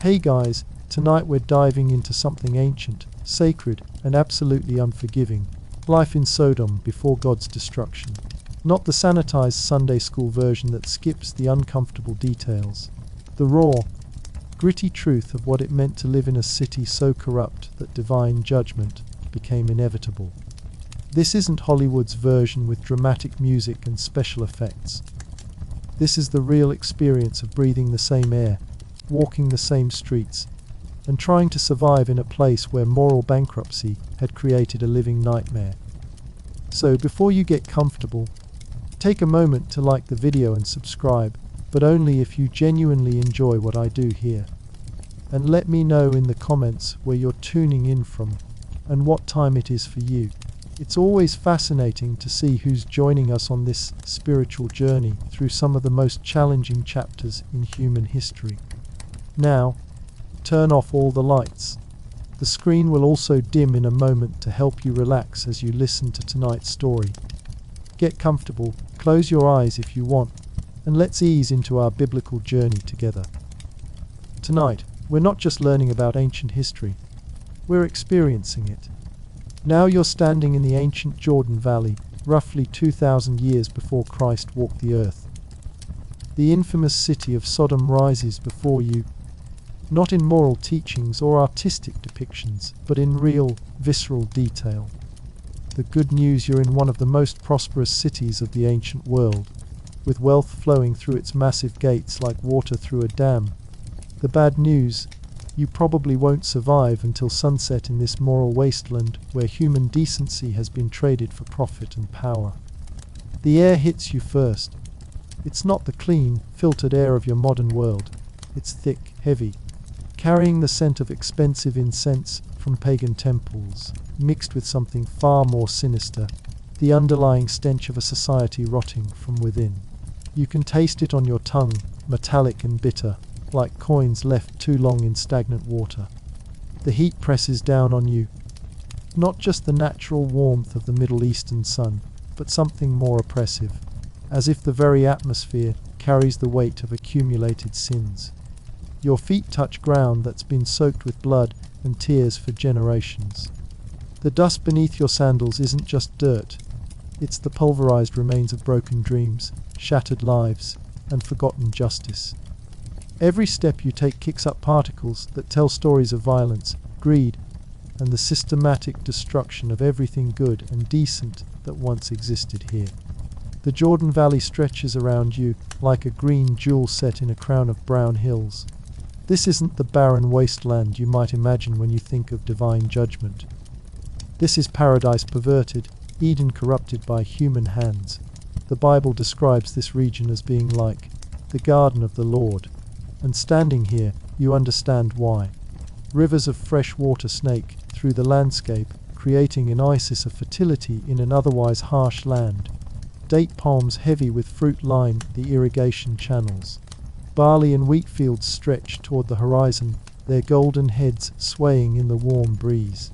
Hey guys, tonight we're diving into something ancient, sacred, and absolutely unforgiving. Life in Sodom before God's destruction. Not the sanitized Sunday school version that skips the uncomfortable details. The raw, gritty truth of what it meant to live in a city so corrupt that divine judgment became inevitable. This isn't Hollywood's version with dramatic music and special effects. This is the real experience of breathing the same air, walking the same streets, and trying to survive in a place where moral bankruptcy had created a living nightmare. So before you get comfortable, take a moment to like the video and subscribe, but only if you genuinely enjoy what I do here. And let me know in the comments where you're tuning in from and what time it is for you. It's always fascinating to see who's joining us on this spiritual journey through some of the most challenging chapters in human history. Now, turn off all the lights. The screen will also dim in a moment to help you relax as you listen to tonight's story. Get comfortable, close your eyes if you want, and let's ease into our biblical journey together. Tonight, we're not just learning about ancient history, we're experiencing it. Now you're standing in the ancient Jordan Valley, roughly 2,000 years before Christ walked the earth. The infamous city of Sodom rises before you, not in moral teachings or artistic depictions, but in real, visceral detail. The good news: you're in one of the most prosperous cities of the ancient world, with wealth flowing through its massive gates like water through a dam. The bad news: you probably won't survive until sunset in this moral wasteland where human decency has been traded for profit and power. The air hits you first. It's not the clean, filtered air of your modern world. It's thick, heavy, carrying the scent of expensive incense from pagan temples, mixed with something far more sinister, the underlying stench of a society rotting from within. You can taste it on your tongue, metallic and bitter, like coins left too long in stagnant water. The heat presses down on you, not just the natural warmth of the Middle Eastern sun, but something more oppressive, as if the very atmosphere carries the weight of accumulated sins. Your feet touch ground that's been soaked with blood and tears for generations. The dust beneath your sandals isn't just dirt, it's the pulverized remains of broken dreams, shattered lives, and forgotten justice. Every step you take kicks up particles that tell stories of violence, greed, and the systematic destruction of everything good and decent that once existed here. The Jordan Valley stretches around you like a green jewel set in a crown of brown hills. This isn't the barren wasteland you might imagine when you think of divine judgment. This is paradise perverted, Eden corrupted by human hands. The Bible describes this region as being like the garden of the Lord. And standing here, you understand why. Rivers of fresh water snake through the landscape, creating an oasis of fertility in an otherwise harsh land. Date palms heavy with fruit line the irrigation channels. Barley and wheat fields stretch toward the horizon, their golden heads swaying in the warm breeze.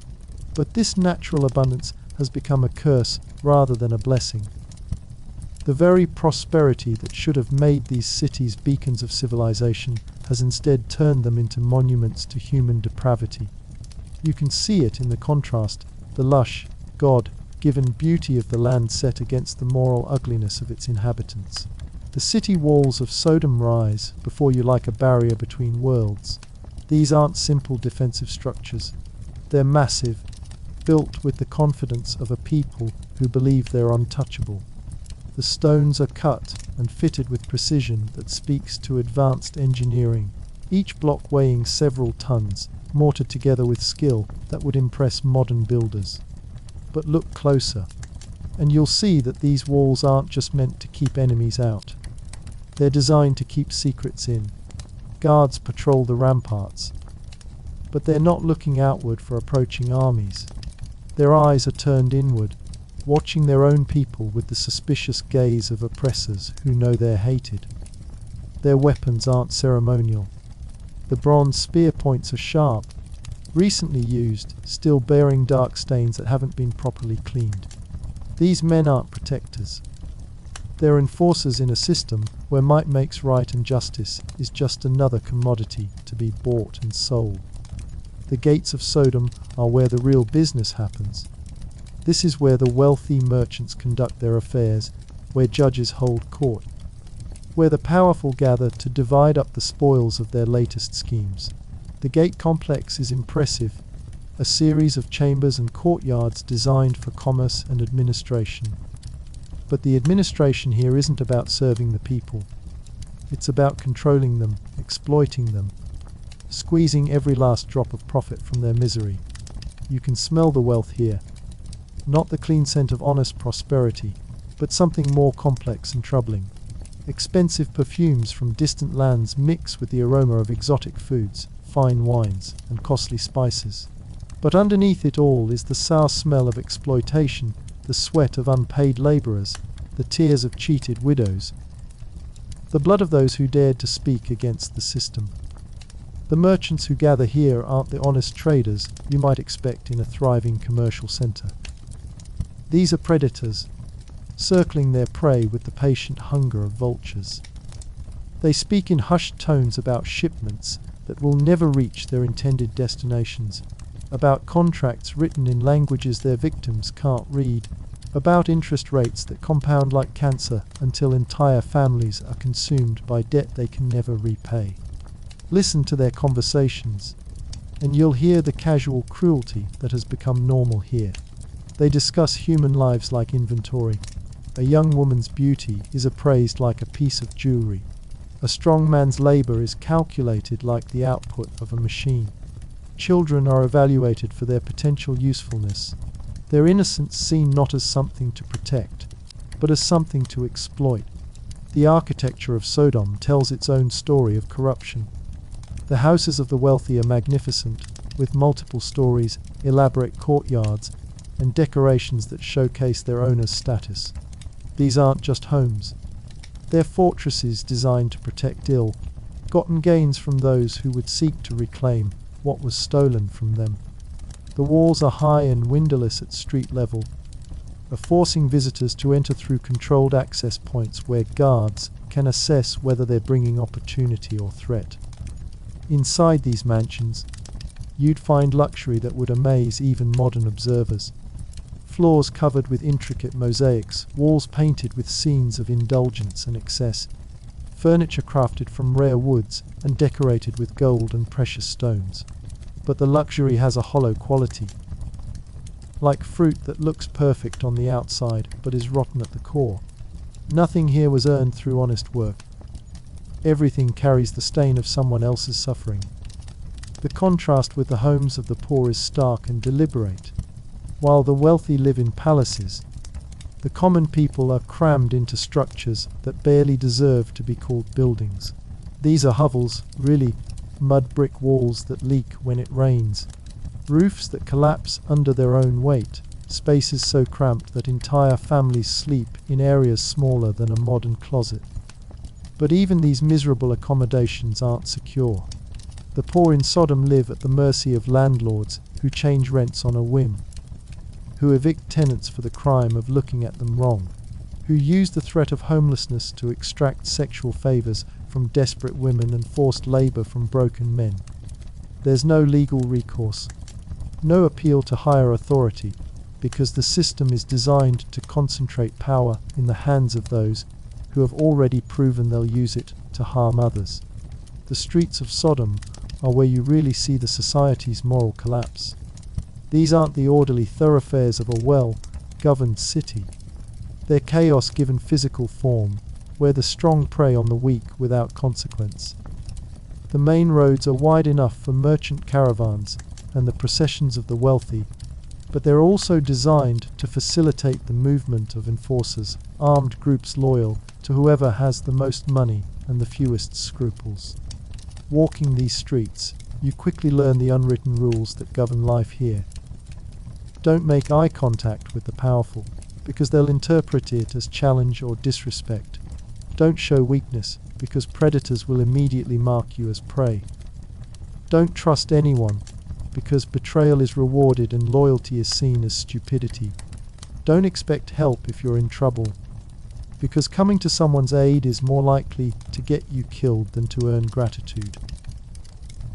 But this natural abundance has become a curse rather than a blessing. The very prosperity that should have made these cities beacons of civilization has instead turned them into monuments to human depravity. You can see it in the contrast, the lush, God-given beauty of the land set against the moral ugliness of its inhabitants. The city walls of Sodom rise before you like a barrier between worlds. These aren't simple defensive structures. They're massive, built with the confidence of a people who believe they're untouchable. The stones are cut and fitted with precision that speaks to advanced engineering, each block weighing several tons, mortared together with skill that would impress modern builders. But look closer, and you'll see that these walls aren't just meant to keep enemies out. They're designed to keep secrets in. Guards patrol the ramparts, but they're not looking outward for approaching armies. Their eyes are turned inward, watching their own people with the suspicious gaze of oppressors who know they're hated. Their weapons aren't ceremonial. The bronze spear points are sharp, recently used, still bearing dark stains that haven't been properly cleaned. These men aren't protectors. They're enforcers in a system where might makes right and justice is just another commodity to be bought and sold. The gates of Sodom are where the real business happens. This is where the wealthy merchants conduct their affairs, where judges hold court, where the powerful gather to divide up the spoils of their latest schemes. The gate complex is impressive, a series of chambers and courtyards designed for commerce and administration. But the administration here isn't about serving the people. It's about controlling them, exploiting them, squeezing every last drop of profit from their misery. You can smell the wealth here. Not the clean scent of honest prosperity, but something more complex and troubling. Expensive perfumes from distant lands mix with the aroma of exotic foods, fine wines, and costly spices. But underneath it all is the sour smell of exploitation, the sweat of unpaid laborers, the tears of cheated widows, the blood of those who dared to speak against the system. The merchants who gather here aren't the honest traders you might expect in a thriving commercial center. These are predators, circling their prey with the patient hunger of vultures. They speak in hushed tones about shipments that will never reach their intended destinations, about contracts written in languages their victims can't read, about interest rates that compound like cancer until entire families are consumed by debt they can never repay. Listen to their conversations, and you'll hear the casual cruelty that has become normal here. They discuss human lives like inventory. A young woman's beauty is appraised like a piece of jewelry. A strong man's labor is calculated like the output of a machine. Children are evaluated for their potential usefulness. Their innocence seen not as something to protect, but as something to exploit. The architecture of Sodom tells its own story of corruption. The houses of the wealthy are magnificent, with multiple stories, elaborate courtyards, and decorations that showcase their owner's status. These aren't just homes. They're fortresses designed to protect ill-gotten gains from those who would seek to reclaim what was stolen from them. The walls are high and windowless at street level, forcing visitors to enter through controlled access points where guards can assess whether they're bringing opportunity or threat. Inside these mansions, you'd find luxury that would amaze even modern observers. Floors covered with intricate mosaics, walls painted with scenes of indulgence and excess, furniture crafted from rare woods and decorated with gold and precious stones. But the luxury has a hollow quality. Like fruit that looks perfect on the outside but is rotten at the core. Nothing here was earned through honest work. Everything carries the stain of someone else's suffering. The contrast with the homes of the poor is stark and deliberate. While the wealthy live in palaces, the common people are crammed into structures that barely deserve to be called buildings. These are hovels, really, mud brick walls that leak when it rains, roofs that collapse under their own weight, spaces so cramped that entire families sleep in areas smaller than a modern closet. But even these miserable accommodations aren't secure. The poor in Sodom live at the mercy of landlords who change rents on a whim, who evict tenants for the crime of looking at them wrong, who use the threat of homelessness to extract sexual favors from desperate women and forced labor from broken men. There's no legal recourse, no appeal to higher authority, because the system is designed to concentrate power in the hands of those who have already proven they'll use it to harm others. The streets of Sodom are where you really see the society's moral collapse. These aren't the orderly thoroughfares of a well-governed city. They're chaos given physical form, where the strong prey on the weak without consequence. The main roads are wide enough for merchant caravans and the processions of the wealthy, but they're also designed to facilitate the movement of enforcers, armed groups loyal to whoever has the most money and the fewest scruples. Walking these streets, you quickly learn the unwritten rules that govern life here. Don't make eye contact with the powerful, because they'll interpret it as challenge or disrespect. Don't show weakness, because predators will immediately mark you as prey. Don't trust anyone, because betrayal is rewarded and loyalty is seen as stupidity. Don't expect help if you're in trouble, because coming to someone's aid is more likely to get you killed than to earn gratitude.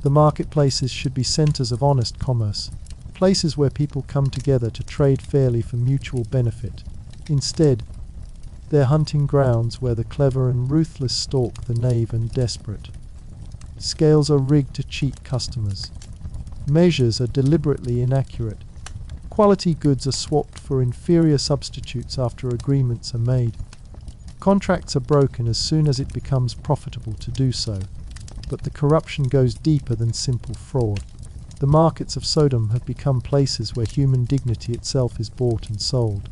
The marketplaces should be centers of honest commerce, places where people come together to trade fairly for mutual benefit. Instead, they're hunting grounds where the clever and ruthless stalk the knave and desperate. Scales are rigged to cheat customers. Measures are deliberately inaccurate. Quality goods are swapped for inferior substitutes after agreements are made. Contracts are broken as soon as it becomes profitable to do so. But the corruption goes deeper than simple fraud. The markets of Sodom have become places where human dignity itself is bought and sold.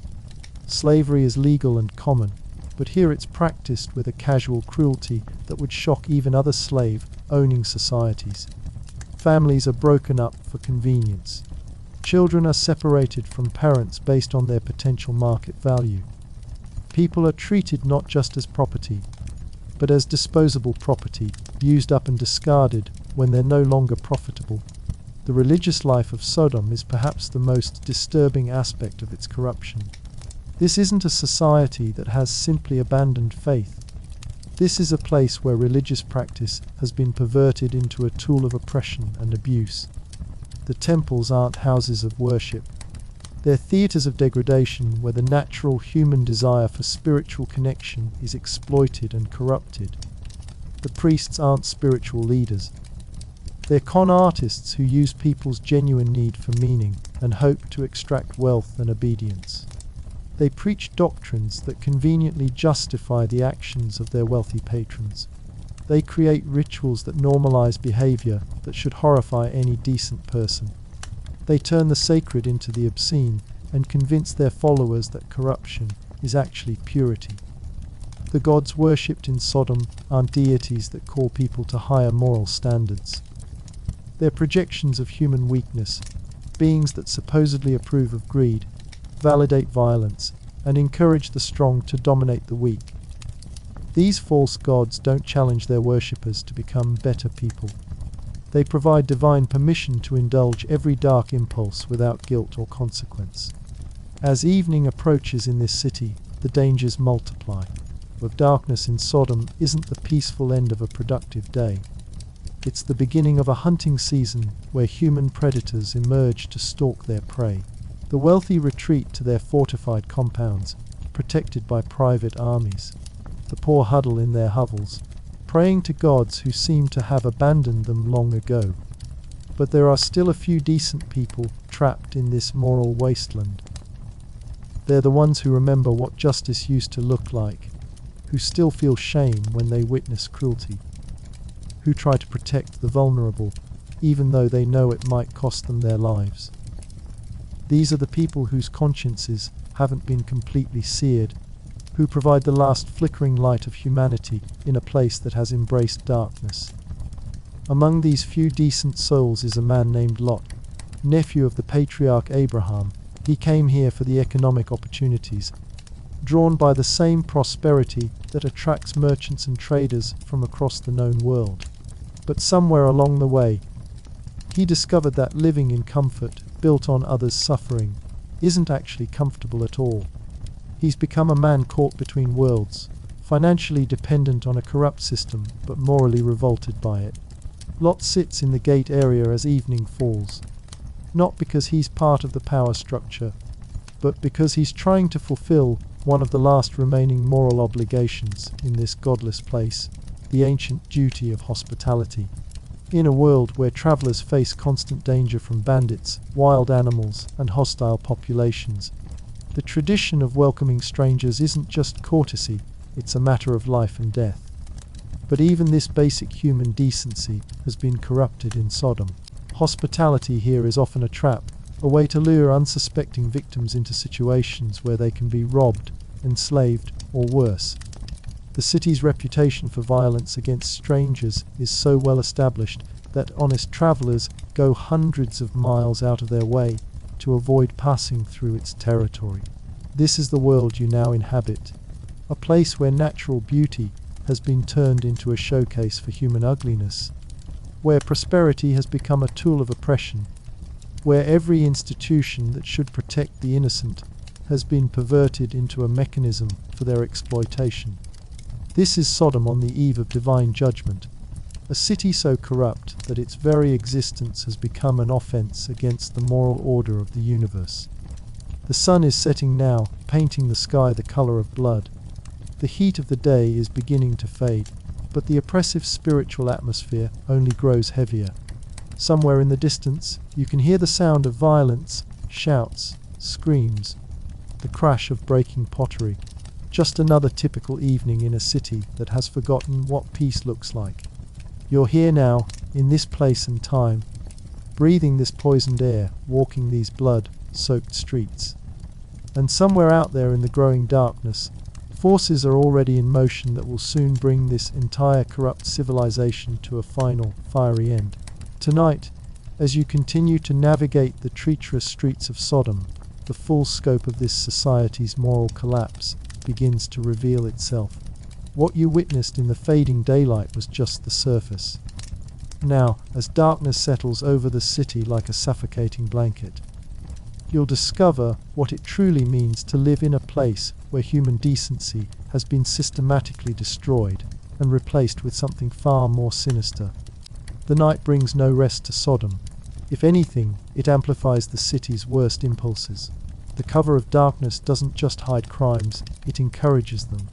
Slavery is legal and common, but here it's practiced with a casual cruelty that would shock even other slave-owning societies. Families are broken up for convenience. Children are separated from parents based on their potential market value. People are treated not just as property, but as disposable property, used up and discarded when they're no longer profitable. The religious life of Sodom is perhaps the most disturbing aspect of its corruption. This isn't a society that has simply abandoned faith. This is a place where religious practice has been perverted into a tool of oppression and abuse. The temples aren't houses of worship. They're theaters of degradation where the natural human desire for spiritual connection is exploited and corrupted. The priests aren't spiritual leaders. They're con artists who use people's genuine need for meaning and hope to extract wealth and obedience. They preach doctrines that conveniently justify the actions of their wealthy patrons. They create rituals that normalize behavior that should horrify any decent person. They turn the sacred into the obscene and convince their followers that corruption is actually purity. The gods worshipped in Sodom aren't deities that call people to higher moral standards. They're projections of human weakness, beings that supposedly approve of greed, validate violence, and encourage the strong to dominate the weak. These false gods don't challenge their worshippers to become better people. They provide divine permission to indulge every dark impulse without guilt or consequence. As evening approaches in this city, the dangers multiply. Of darkness in Sodom isn't the peaceful end of a productive day. It's the beginning of a hunting season where human predators emerge to stalk their prey. The wealthy retreat to their fortified compounds, protected by private armies. The poor huddle in their hovels, praying to gods who seem to have abandoned them long ago. But there are still a few decent people trapped in this moral wasteland. They're the ones who remember what justice used to look like, who still feel shame when they witness cruelty, who try to protect the vulnerable, even though they know it might cost them their lives. These are the people whose consciences haven't been completely seared, who provide the last flickering light of humanity in a place that has embraced darkness. Among these few decent souls is a man named Lot, nephew of the patriarch Abraham. He came here for the economic opportunities, drawn by the same prosperity that attracts merchants and traders from across the known world. But somewhere along the way, he discovered that living in comfort, built on others' suffering, isn't actually comfortable at all. He's become a man caught between worlds, financially dependent on a corrupt system, but morally revolted by it. Lot sits in the gate area as evening falls, not because he's part of the power structure, but because he's trying to fulfill one of the last remaining moral obligations in this godless place, the ancient duty of hospitality. In a world where travelers face constant danger from bandits, wild animals, and hostile populations, the tradition of welcoming strangers isn't just courtesy, it's a matter of life and death. But even this basic human decency has been corrupted in Sodom. Hospitality here is often a trap, a way to lure unsuspecting victims into situations where they can be robbed, enslaved, or worse. The city's reputation for violence against strangers is so well established that honest travelers go hundreds of miles out of their way to avoid passing through its territory. This is the world you now inhabit, a place where natural beauty has been turned into a showcase for human ugliness, where prosperity has become a tool of oppression, where every institution that should protect the innocent has been perverted into a mechanism for their exploitation. This is Sodom on the eve of divine judgment, a city so corrupt that its very existence has become an offense against the moral order of the universe. The sun is setting now, painting the sky the color of blood. The heat of the day is beginning to fade, but the oppressive spiritual atmosphere only grows heavier. Somewhere in the distance, you can hear the sound of violence, shouts, screams, the crash of breaking pottery. Just another typical evening in a city that has forgotten what peace looks like. You're here now, in this place and time, breathing this poisoned air, walking these blood-soaked streets. And somewhere out there in the growing darkness, forces are already in motion that will soon bring this entire corrupt civilization to a final, fiery end. Tonight, as you continue to navigate the treacherous streets of Sodom, the full scope of this society's moral collapse begins to reveal itself. What you witnessed in the fading daylight was just the surface. Now, as darkness settles over the city like a suffocating blanket, you'll discover what it truly means to live in a place where human decency has been systematically destroyed and replaced with something far more sinister. The night brings no rest to Sodom. If anything, it amplifies the city's worst impulses. The cover of darkness doesn't just hide crimes, it encourages them.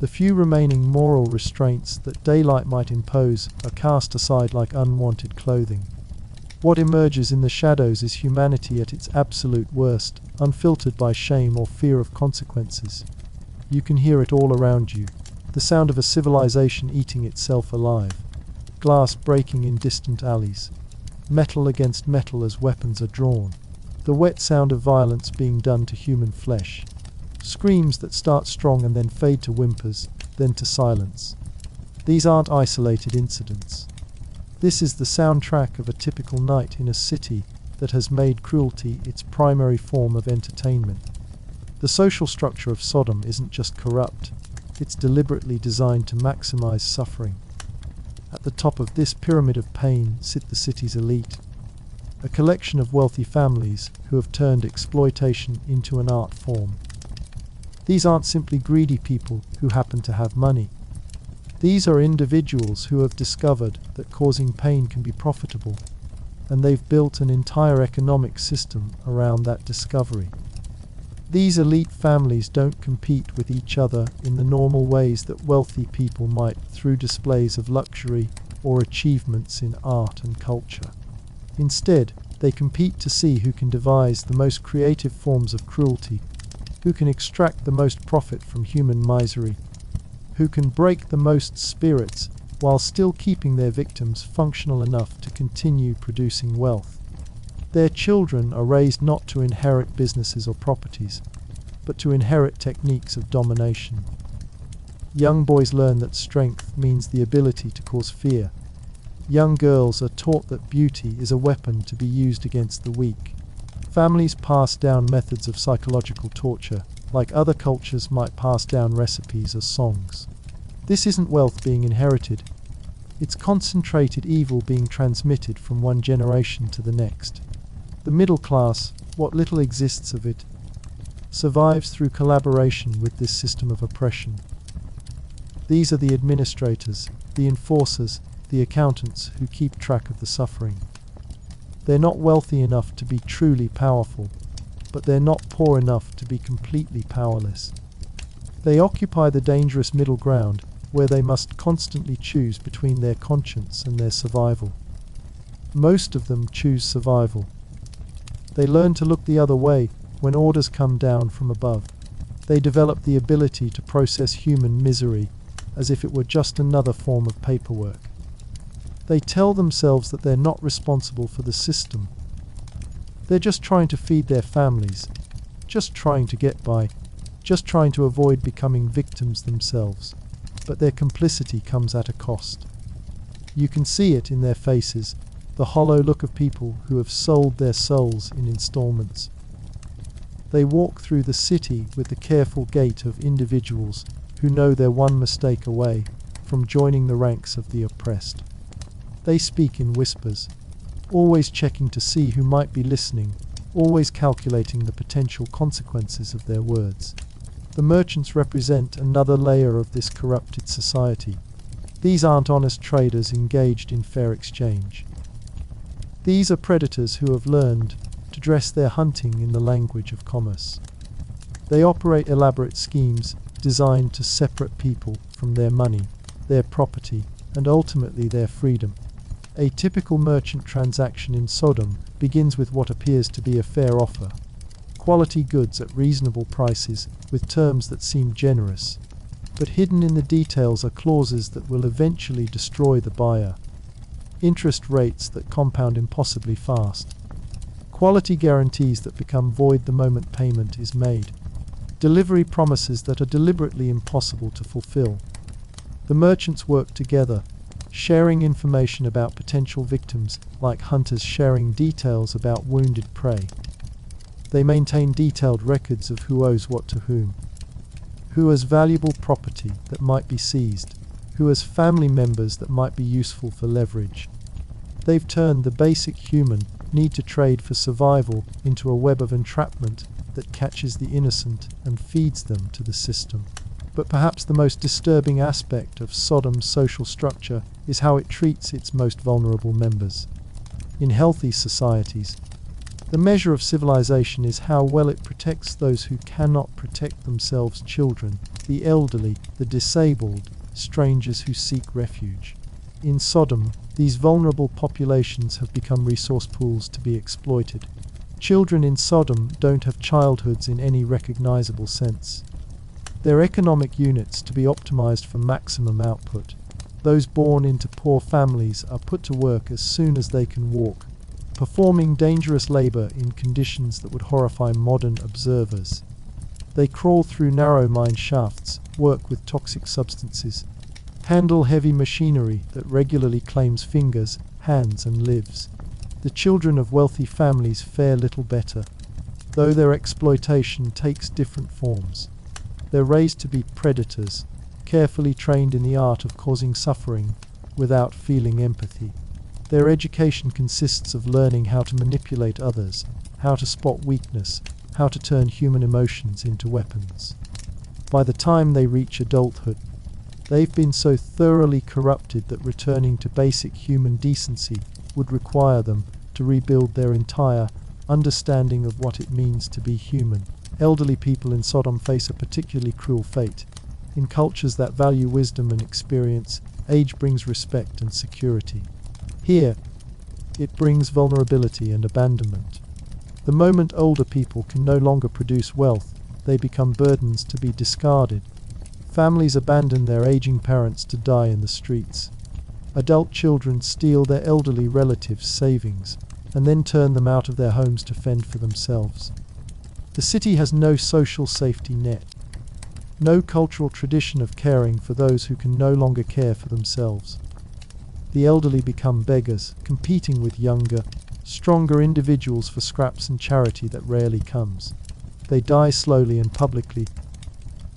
The few remaining moral restraints that daylight might impose are cast aside like unwanted clothing. What emerges in the shadows is humanity at its absolute worst, unfiltered by shame or fear of consequences. You can hear it all around you, the sound of a civilization eating itself alive, glass breaking in distant alleys, metal against metal as weapons are drawn, the wet sound of violence being done to human flesh, screams that start strong and then fade to whimpers, then to silence. These aren't isolated incidents. This is the soundtrack of a typical night in a city that has made cruelty its primary form of entertainment. The social structure of Sodom isn't just corrupt, it's deliberately designed to maximize suffering. At the top of this pyramid of pain sit the city's elite, a collection of wealthy families who have turned exploitation into an art form. These aren't simply greedy people who happen to have money. These are individuals who have discovered that causing pain can be profitable, and they've built an entire economic system around that discovery. These elite families don't compete with each other in the normal ways that wealthy people might through displays of luxury or achievements in art and culture. Instead, they compete to see who can devise the most creative forms of cruelty, who can extract the most profit from human misery, who can break the most spirits while still keeping their victims functional enough to continue producing wealth. Their children are raised not to inherit businesses or properties, but to inherit techniques of domination. Young boys learn that strength means the ability to cause fear. Young girls are taught that beauty is a weapon to be used against the weak. Families pass down methods of psychological torture, like other cultures might pass down recipes or songs. This isn't wealth being inherited. It's concentrated evil being transmitted from one generation to the next. The middle class, what little exists of it, survives through collaboration with this system of oppression. These are the administrators, the enforcers, the accountants who keep track of the suffering. They're not wealthy enough to be truly powerful, but they're not poor enough to be completely powerless. They occupy the dangerous middle ground where they must constantly choose between their conscience and their survival. Most of them choose survival. They learn to look the other way when orders come down from above. They develop the ability to process human misery as if it were just another form of paperwork. They tell themselves that they're not responsible for the system. They're just trying to feed their families, just trying to get by, just trying to avoid becoming victims themselves. But their complicity comes at a cost. You can see it in their faces, the hollow look of people who have sold their souls in installments. They walk through the city with the careful gait of individuals who know they're one mistake away from joining the ranks of the oppressed. They speak in whispers, always checking to see who might be listening, always calculating the potential consequences of their words. The merchants represent another layer of this corrupted society. These aren't honest traders engaged in fair exchange. These are predators who have learned to dress their hunting in the language of commerce. They operate elaborate schemes designed to separate people from their money, their property, and ultimately their freedom. A typical merchant transaction in Sodom begins with what appears to be a fair offer. Quality goods at reasonable prices with terms that seem generous. But hidden in the details are clauses that will eventually destroy the buyer. Interest rates that compound impossibly fast. Quality guarantees that become void the moment payment is made. Delivery promises that are deliberately impossible to fulfill. The merchants work together, sharing information about potential victims, like hunters sharing details about wounded prey. They maintain detailed records of who owes what to who has valuable property that might be seized, who has family members that might be useful for leverage. They've turned the basic human need to trade for survival into a web of entrapment that catches the innocent and feeds them to the system. But perhaps the most disturbing aspect of Sodom's social structure is how it treats its most vulnerable members. In healthy societies, the measure of civilization is how well it protects those who cannot protect themselves: children, the elderly, the disabled, strangers who seek refuge. In Sodom, these vulnerable populations have become resource pools to be exploited. Children in Sodom don't have childhoods in any recognizable sense. They're economic units to be optimized for maximum output. Those born into poor families are put to work as soon as they can walk, performing dangerous labor in conditions that would horrify modern observers. They crawl through narrow mine shafts, work with toxic substances, handle heavy machinery that regularly claims fingers, hands, and lives. The children of wealthy families fare little better, though their exploitation takes different forms. They're raised to be predators, carefully trained in the art of causing suffering without feeling empathy. Their education consists of learning how to manipulate others, how to spot weakness, how to turn human emotions into weapons. By the time they reach adulthood, they've been so thoroughly corrupted that returning to basic human decency would require them to rebuild their entire understanding of what it means to be human. Elderly people in Sodom face a particularly cruel fate. In cultures that value wisdom and experience, age brings respect and security. Here, it brings vulnerability and abandonment. The moment older people can no longer produce wealth, they become burdens to be discarded. Families abandon their aging parents to die in the streets. Adult children steal their elderly relatives' savings and then turn them out of their homes to fend for themselves. The city has no social safety net, no cultural tradition of caring for those who can no longer care for themselves. The elderly become beggars, competing with younger, stronger individuals for scraps and charity that rarely comes. They die slowly and publicly,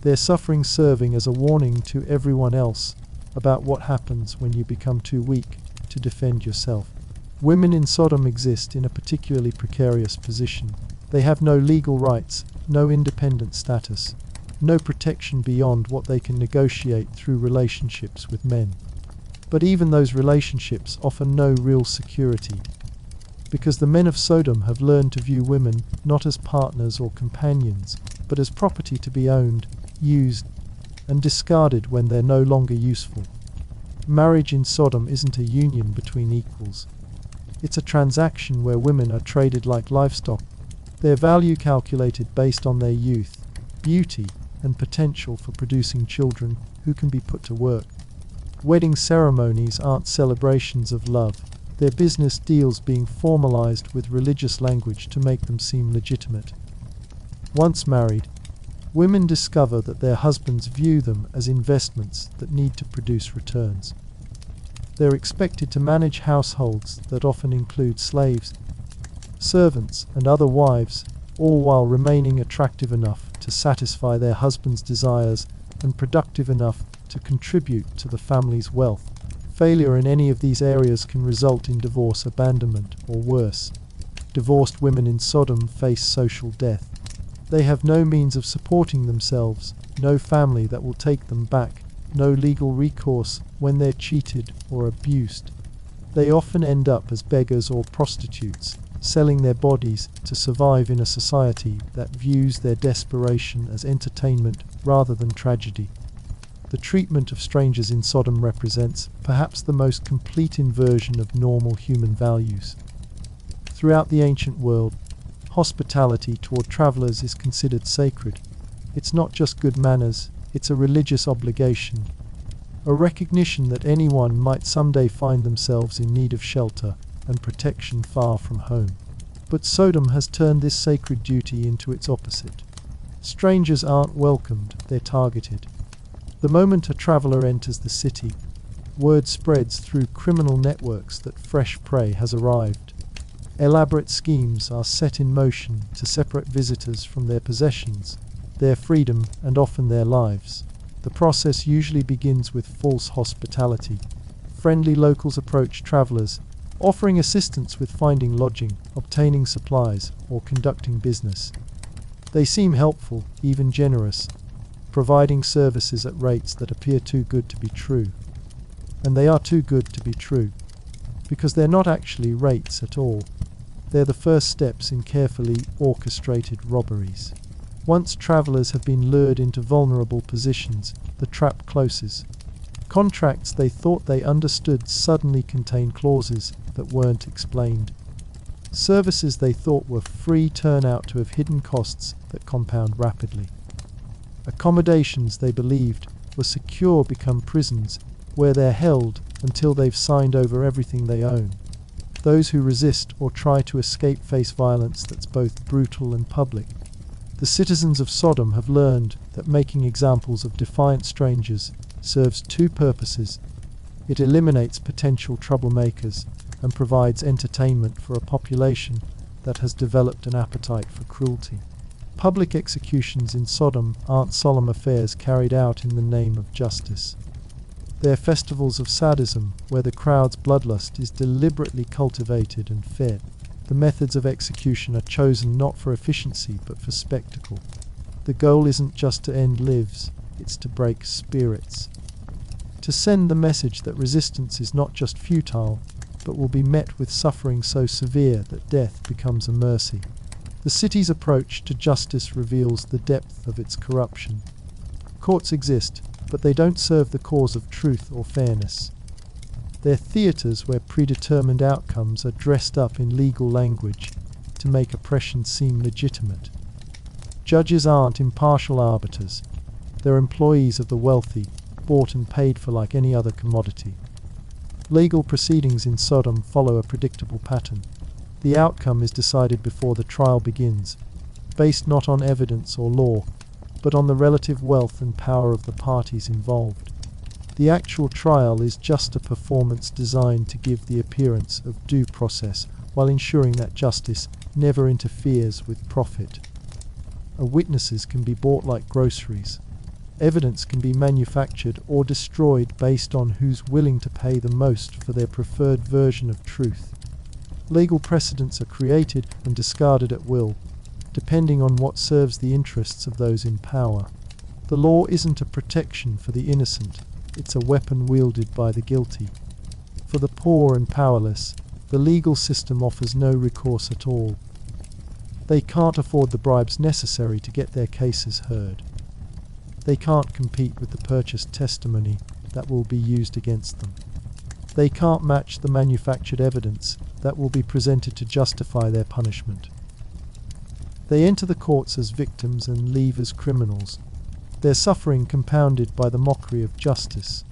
their suffering serving as a warning to everyone else about what happens when you become too weak to defend yourself. Women in Sodom exist in a particularly precarious position. They have no legal rights, no independent status, no protection beyond what they can negotiate through relationships with men. But even those relationships offer no real security, because the men of Sodom have learned to view women not as partners or companions, but as property to be owned, used, and discarded when they're no longer useful. Marriage in Sodom isn't a union between equals. It's a transaction where women are traded like livestock, their value calculated based on their youth, beauty, and potential for producing children who can be put to work. Wedding ceremonies aren't celebrations of love. They're business deals being formalized with religious language to make them seem legitimate. Once married, women discover that their husbands view them as investments that need to produce returns. They're expected to manage households that often include slaves, servants, and other wives, all while remaining attractive enough to satisfy their husband's desires and productive enough to contribute to the family's wealth. Failure in any of these areas can result in divorce, abandonment, or worse. Divorced women in Sodom face social death. They have no means of supporting themselves, no family that will take them back, no legal recourse when they're cheated or abused. They often end up as beggars or prostitutes, selling their bodies to survive in a society that views their desperation as entertainment rather than tragedy. The treatment of strangers in Sodom represents perhaps the most complete inversion of normal human values. Throughout the ancient world, hospitality toward travelers is considered sacred. It's not just good manners, it's a religious obligation, a recognition that anyone might someday find themselves in need of shelter and protection far from home. But Sodom has turned this sacred duty into its opposite. Strangers aren't welcomed, they're targeted. The moment a traveler enters the city, word spreads through criminal networks that fresh prey has arrived. Elaborate schemes are set in motion to separate visitors from their possessions, their freedom, and often their lives. The process usually begins with false hospitality. Friendly locals approach travelers, offering assistance with finding lodging, obtaining supplies, or conducting business. They seem helpful, even generous, providing services at rates that appear too good to be true. And they are too good to be true, because they're not actually rates at all. They're the first steps in carefully orchestrated robberies. Once travelers have been lured into vulnerable positions, the trap closes. Contracts they thought they understood suddenly contain clauses that weren't explained. Services they thought were free turn out to have hidden costs that compound rapidly. Accommodations they believed were secure become prisons, where they're held until they've signed over everything they own. Those who resist or try to escape face violence that's both brutal and public. The citizens of Sodom have learned that making examples of defiant strangers serves two purposes. It eliminates potential troublemakers and provides entertainment for a population that has developed an appetite for cruelty. Public executions in Sodom aren't solemn affairs carried out in the name of justice. They're festivals of sadism where the crowd's bloodlust is deliberately cultivated and fed. The methods of execution are chosen not for efficiency but for spectacle. The goal isn't just to end lives, it's to break spirits. To send the message that resistance is not just futile, but will be met with suffering so severe that death becomes a mercy. The city's approach to justice reveals the depth of its corruption. Courts exist, but they don't serve the cause of truth or fairness. They're theaters where predetermined outcomes are dressed up in legal language to make oppression seem legitimate. Judges aren't impartial arbiters. They're employees of the wealthy, bought and paid for like any other commodity. Legal proceedings in Sodom follow a predictable pattern. The outcome is decided before the trial begins, based not on evidence or law, but on the relative wealth and power of the parties involved. The actual trial is just a performance designed to give the appearance of due process while ensuring that justice never interferes with profit. Witnesses can be bought like groceries. Evidence can be manufactured or destroyed based on who's willing to pay the most for their preferred version of truth. Legal precedents are created and discarded at will, depending on what serves the interests of those in power. The law isn't a protection for the innocent, it's a weapon wielded by the guilty. For the poor and powerless, the legal system offers no recourse at all. They can't afford the bribes necessary to get their cases heard. They can't compete with the purchased testimony that will be used against them. They can't match the manufactured evidence that will be presented to justify their punishment. They enter the courts as victims and leave as criminals, their suffering compounded by the mockery of justice.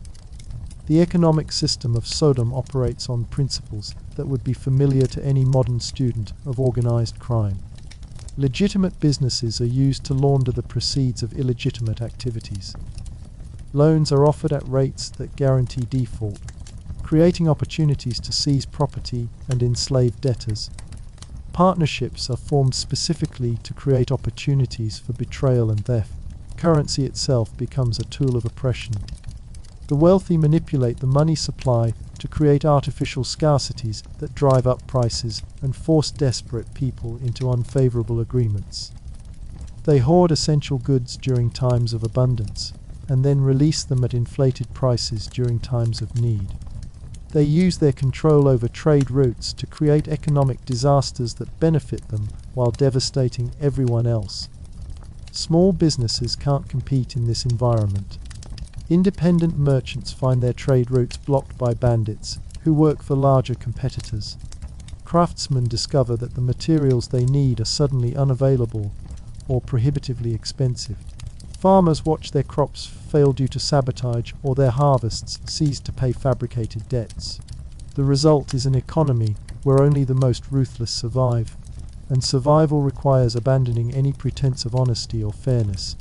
The economic system of Sodom operates on principles that would be familiar to any modern student of organized crime. Legitimate businesses are used to launder the proceeds of illegitimate activities. Loans are offered at rates that guarantee default, creating opportunities to seize property and enslave debtors. Partnerships are formed specifically to create opportunities for betrayal and theft. Currency itself becomes a tool of oppression. The wealthy manipulate the money supply to create artificial scarcities that drive up prices and force desperate people into unfavorable agreements. They hoard essential goods during times of abundance, and then release them at inflated prices during times of need. They use their control over trade routes to create economic disasters that benefit them while devastating everyone else. Small businesses can't compete in this environment. Independent merchants find their trade routes blocked by bandits who work for larger competitors. Craftsmen discover that the materials they need are suddenly unavailable or prohibitively expensive. Farmers watch their crops fail due to sabotage or their harvests cease to pay fabricated debts. The result is an economy where only the most ruthless survive, and survival requires abandoning any pretense of honesty or fairness.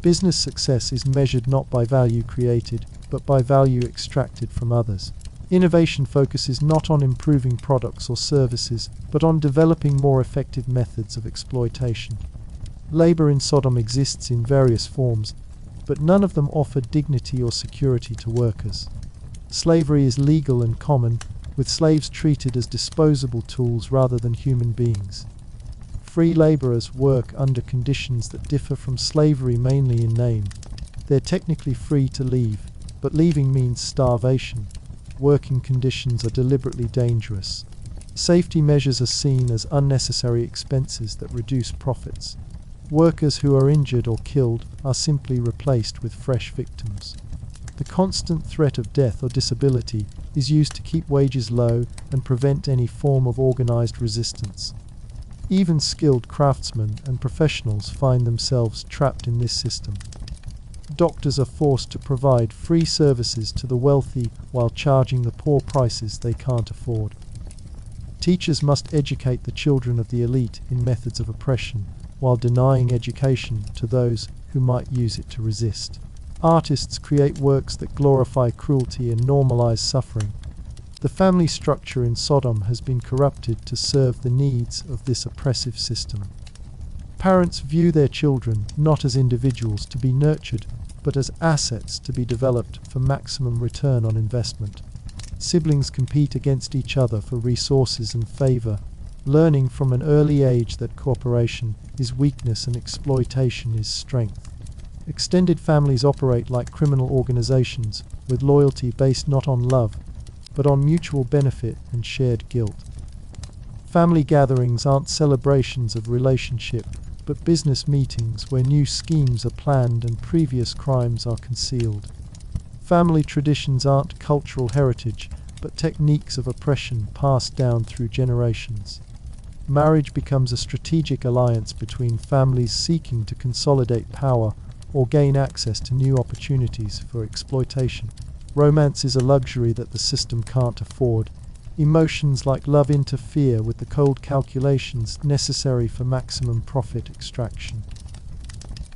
Business success is measured not by value created, but by value extracted from others. Innovation focuses not on improving products or services, but on developing more effective methods of exploitation. Labor in Sodom exists in various forms, but none of them offer dignity or security to workers. Slavery is legal and common, with slaves treated as disposable tools rather than human beings. Free laborers work under conditions that differ from slavery mainly in name. They're technically free to leave, but leaving means starvation. Working conditions are deliberately dangerous. Safety measures are seen as unnecessary expenses that reduce profits. Workers who are injured or killed are simply replaced with fresh victims. The constant threat of death or disability is used to keep wages low and prevent any form of organized resistance. Even skilled craftsmen and professionals find themselves trapped in this system. Doctors are forced to provide free services to the wealthy while charging the poor prices they can't afford. Teachers must educate the children of the elite in methods of oppression, while denying education to those who might use it to resist. Artists create works that glorify cruelty and normalize suffering. The family structure in Sodom has been corrupted to serve the needs of this oppressive system. Parents view their children not as individuals to be nurtured, but as assets to be developed for maximum return on investment. Siblings compete against each other for resources and favor, learning from an early age that cooperation is weakness and exploitation is strength. Extended families operate like criminal organizations, with loyalty based not on love, but on mutual benefit and shared guilt. Family gatherings aren't celebrations of relationship, but business meetings where new schemes are planned and previous crimes are concealed. Family traditions aren't cultural heritage, but techniques of oppression passed down through generations. Marriage becomes a strategic alliance between families seeking to consolidate power or gain access to new opportunities for exploitation. Romance is a luxury that the system can't afford. Emotions like love interfere with the cold calculations necessary for maximum profit extraction.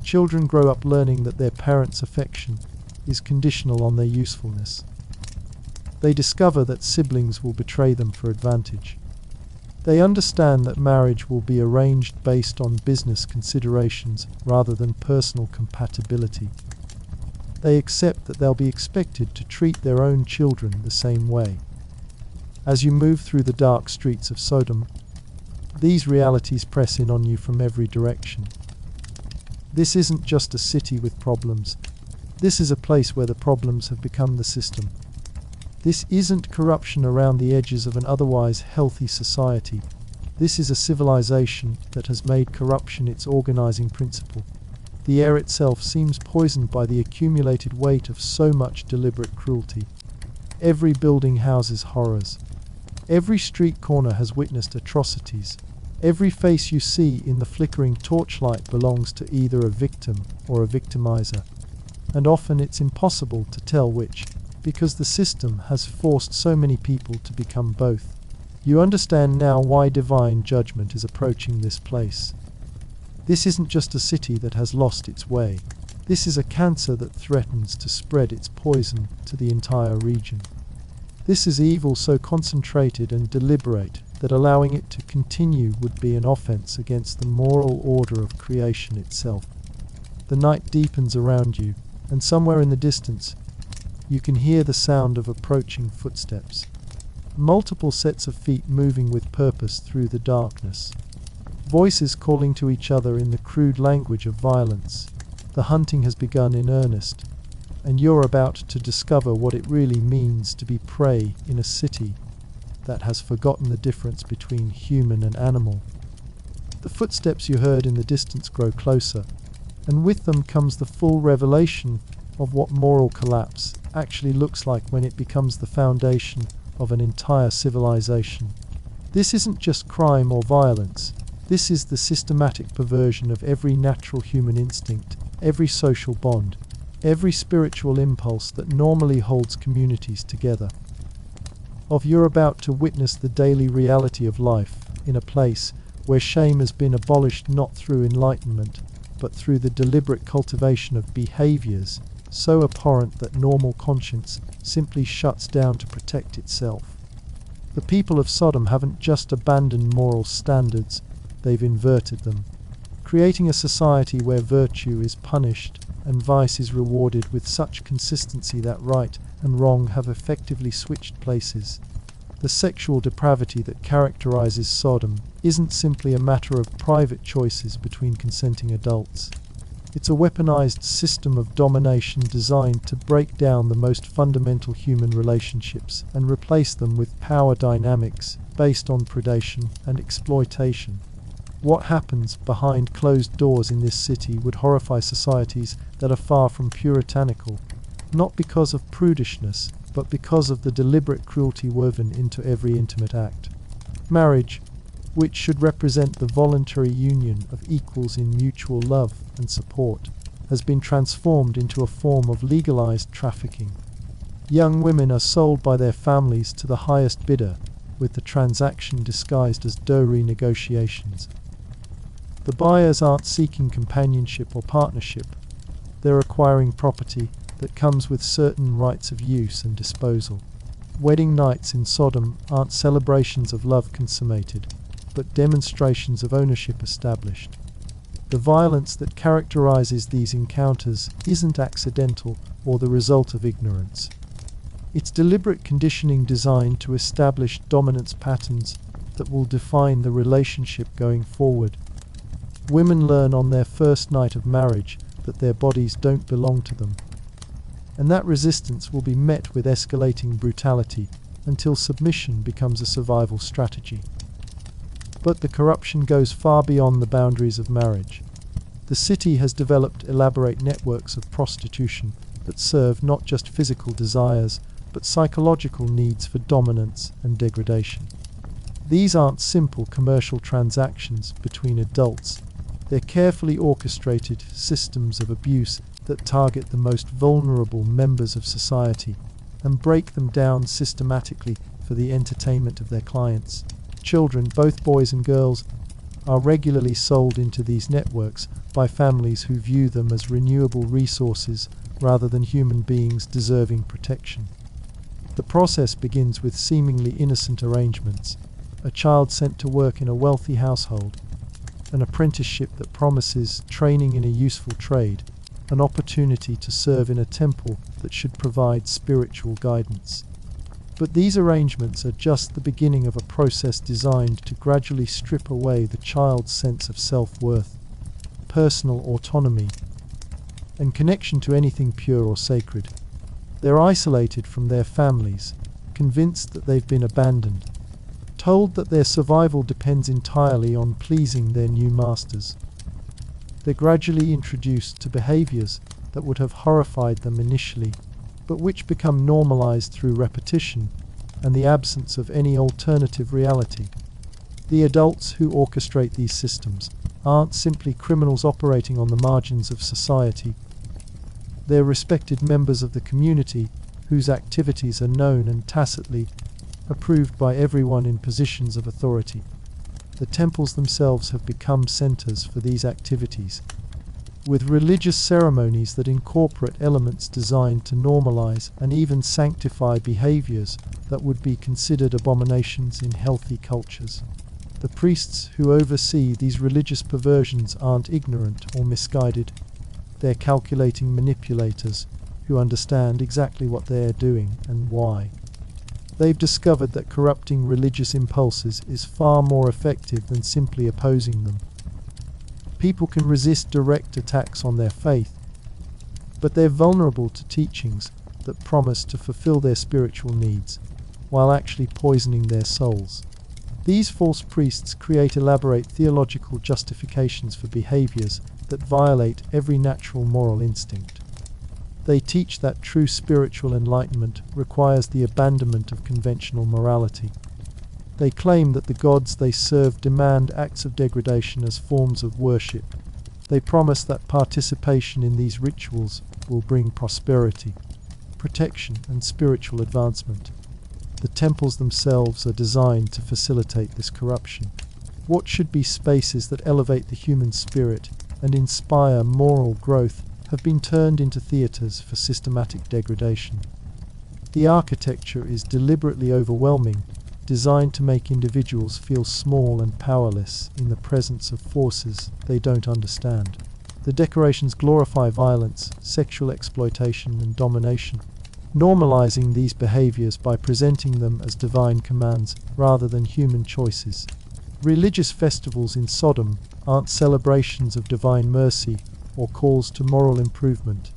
Children grow up learning that their parents' affection is conditional on their usefulness. They discover that siblings will betray them for advantage. They understand that marriage will be arranged based on business considerations rather than personal compatibility. They accept that they'll be expected to treat their own children the same way. As you move through the dark streets of Sodom, these realities press in on you from every direction. This isn't just a city with problems. This is a place where the problems have become the system. This isn't corruption around the edges of an otherwise healthy society. This is a civilization that has made corruption its organizing principle. The air itself seems poisoned by the accumulated weight of so much deliberate cruelty. Every building houses horrors. Every street corner has witnessed atrocities. Every face you see in the flickering torchlight belongs to either a victim or a victimizer. And often it's impossible to tell which, because the system has forced so many people to become both. You understand now why divine judgment is approaching this place. This isn't just a city that has lost its way. This is a cancer that threatens to spread its poison to the entire region. This is evil so concentrated and deliberate that allowing it to continue would be an offense against the moral order of creation itself. The night deepens around you, and somewhere in the distance, you can hear the sound of approaching footsteps. Multiple sets of feet moving with purpose through the darkness. Voices calling to each other in the crude language of violence. The hunting has begun in earnest, and you're about to discover what it really means to be prey in a city that has forgotten the difference between human and animal. The footsteps you heard in the distance grow closer, and with them comes the full revelation of what moral collapse actually looks like when it becomes the foundation of an entire civilization. This isn't just crime or violence. This is the systematic perversion of every natural human instinct, every social bond, every spiritual impulse that normally holds communities together. You're about to witness the daily reality of life in a place where shame has been abolished not through enlightenment, but through the deliberate cultivation of behaviors so abhorrent that normal conscience simply shuts down to protect itself. The people of Sodom haven't just abandoned moral standards, they've inverted them, creating a society where virtue is punished and vice is rewarded with such consistency that right and wrong have effectively switched places. The sexual depravity that characterizes Sodom isn't simply a matter of private choices between consenting adults. It's a weaponized system of domination designed to break down the most fundamental human relationships and replace them with power dynamics based on predation and exploitation. What happens behind closed doors in this city would horrify societies that are far from puritanical, not because of prudishness, but because of the deliberate cruelty woven into every intimate act. Marriage, which should represent the voluntary union of equals in mutual love and support, has been transformed into a form of legalized trafficking. Young women are sold by their families to the highest bidder, with the transaction disguised as dowry negotiations. The buyers aren't seeking companionship or partnership. They're acquiring property that comes with certain rights of use and disposal. Wedding nights in Sodom aren't celebrations of love consummated, but demonstrations of ownership established. The violence that characterizes these encounters isn't accidental or the result of ignorance. It's deliberate conditioning designed to establish dominance patterns that will define the relationship going forward. Women learn on their first night of marriage that their bodies don't belong to them, and that resistance will be met with escalating brutality until submission becomes a survival strategy. But the corruption goes far beyond the boundaries of marriage. The city has developed elaborate networks of prostitution that serve not just physical desires, but psychological needs for dominance and degradation. These aren't simple commercial transactions between adults. They're carefully orchestrated systems of abuse that target the most vulnerable members of society and break them down systematically for the entertainment of their clients. Children, both boys and girls, are regularly sold into these networks by families who view them as renewable resources rather than human beings deserving protection. The process begins with seemingly innocent arrangements: a child sent to work in a wealthy household, an apprenticeship that promises training in a useful trade, an opportunity to serve in a temple that should provide spiritual guidance. But these arrangements are just the beginning of a process designed to gradually strip away the child's sense of self-worth, personal autonomy, and connection to anything pure or sacred. They're isolated from their families, convinced that they've been abandoned, told that their survival depends entirely on pleasing their new masters. They're gradually introduced to behaviors that would have horrified them initially, but which become normalized through repetition and the absence of any alternative reality. The adults who orchestrate these systems aren't simply criminals operating on the margins of society. They're respected members of the community whose activities are known and tacitly approved by everyone in positions of authority. The temples themselves have become centers for these activities, with religious ceremonies that incorporate elements designed to normalize and even sanctify behaviors that would be considered abominations in healthy cultures. The priests who oversee these religious perversions aren't ignorant or misguided. They're calculating manipulators who understand exactly what they are doing and why. They've discovered that corrupting religious impulses is far more effective than simply opposing them. People can resist direct attacks on their faith, but they're vulnerable to teachings that promise to fulfill their spiritual needs, while actually poisoning their souls. These false priests create elaborate theological justifications for behaviors that violate every natural moral instinct. They teach that true spiritual enlightenment requires the abandonment of conventional morality. They claim that the gods they serve demand acts of degradation as forms of worship. They promise that participation in these rituals will bring prosperity, protection, and spiritual advancement. The temples themselves are designed to facilitate this corruption. What should be spaces that elevate the human spirit and inspire moral growth have been turned into theaters for systematic degradation. The architecture is deliberately overwhelming, designed to make individuals feel small and powerless in the presence of forces they don't understand. The decorations glorify violence, sexual exploitation, and domination, normalizing these behaviors by presenting them as divine commands rather than human choices. Religious festivals in Sodom aren't celebrations of divine mercy or calls to moral improvement.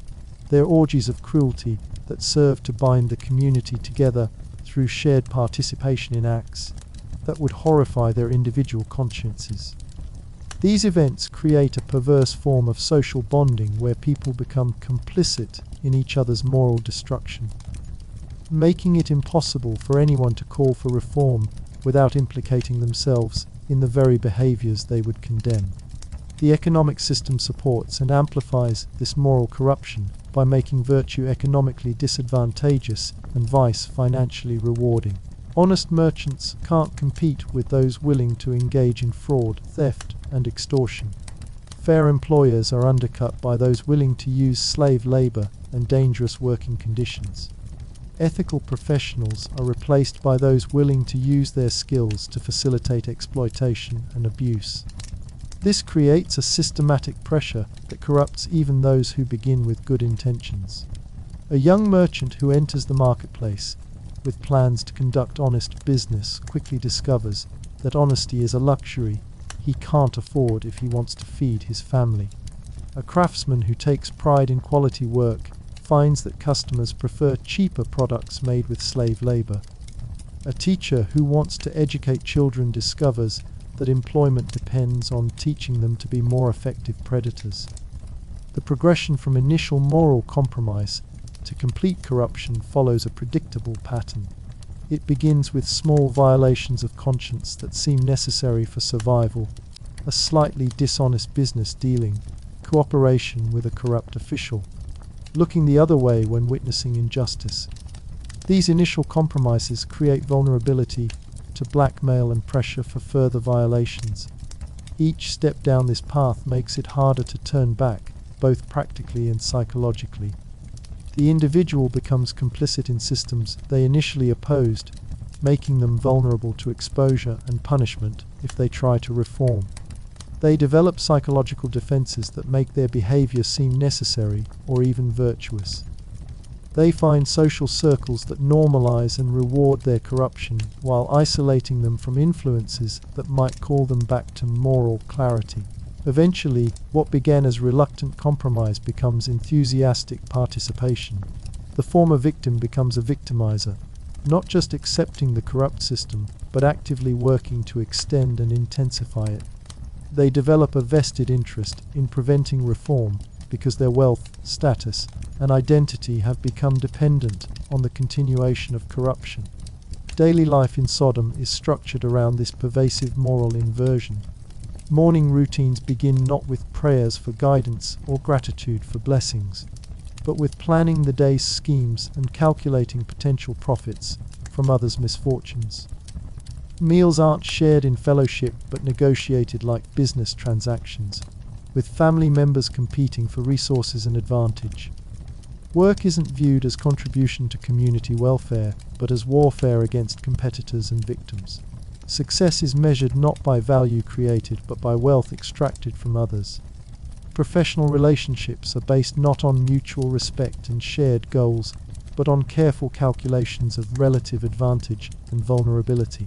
They're orgies of cruelty that serve to bind the community together through shared participation in acts that would horrify their individual consciences. These events create a perverse form of social bonding where people become complicit in each other's moral destruction, making it impossible for anyone to call for reform without implicating themselves in the very behaviors they would condemn. The economic system supports and amplifies this moral corruption by making virtue economically disadvantageous and vice financially rewarding. Honest merchants can't compete with those willing to engage in fraud, theft, and extortion. Fair employers are undercut by those willing to use slave labor and dangerous working conditions. Ethical professionals are replaced by those willing to use their skills to facilitate exploitation and abuse. This creates a systematic pressure that corrupts even those who begin with good intentions. A young merchant who enters the marketplace with plans to conduct honest business quickly discovers that honesty is a luxury he can't afford if he wants to feed his family. A craftsman who takes pride in quality work finds that customers prefer cheaper products made with slave labor. A teacher who wants to educate children discovers that employment depends on teaching them to be more effective predators. The progression from initial moral compromise to complete corruption follows a predictable pattern. It begins with small violations of conscience that seem necessary for survival, a slightly dishonest business dealing, cooperation with a corrupt official, looking the other way when witnessing injustice. These initial compromises create vulnerability to blackmail and pressure for further violations. Each step down this path makes it harder to turn back, both practically and psychologically. The individual becomes complicit in systems they initially opposed, making them vulnerable to exposure and punishment if they try to reform. They develop psychological defenses that make their behavior seem necessary or even virtuous. They find social circles that normalize and reward their corruption while isolating them from influences that might call them back to moral clarity. Eventually, what began as reluctant compromise becomes enthusiastic participation. The former victim becomes a victimizer, not just accepting the corrupt system, but actively working to extend and intensify it. They develop a vested interest in preventing reform because their wealth, status, and identity have become dependent on the continuation of corruption. Daily life in Sodom is structured around this pervasive moral inversion. Morning routines begin not with prayers for guidance or gratitude for blessings, but with planning the day's schemes and calculating potential profits from others' misfortunes. Meals aren't shared in fellowship but negotiated like business transactions, with family members competing for resources and advantage. Work isn't viewed as contribution to community welfare, but as warfare against competitors and victims. Success is measured not by value created, but by wealth extracted from others. Professional relationships are based not on mutual respect and shared goals, but on careful calculations of relative advantage and vulnerability.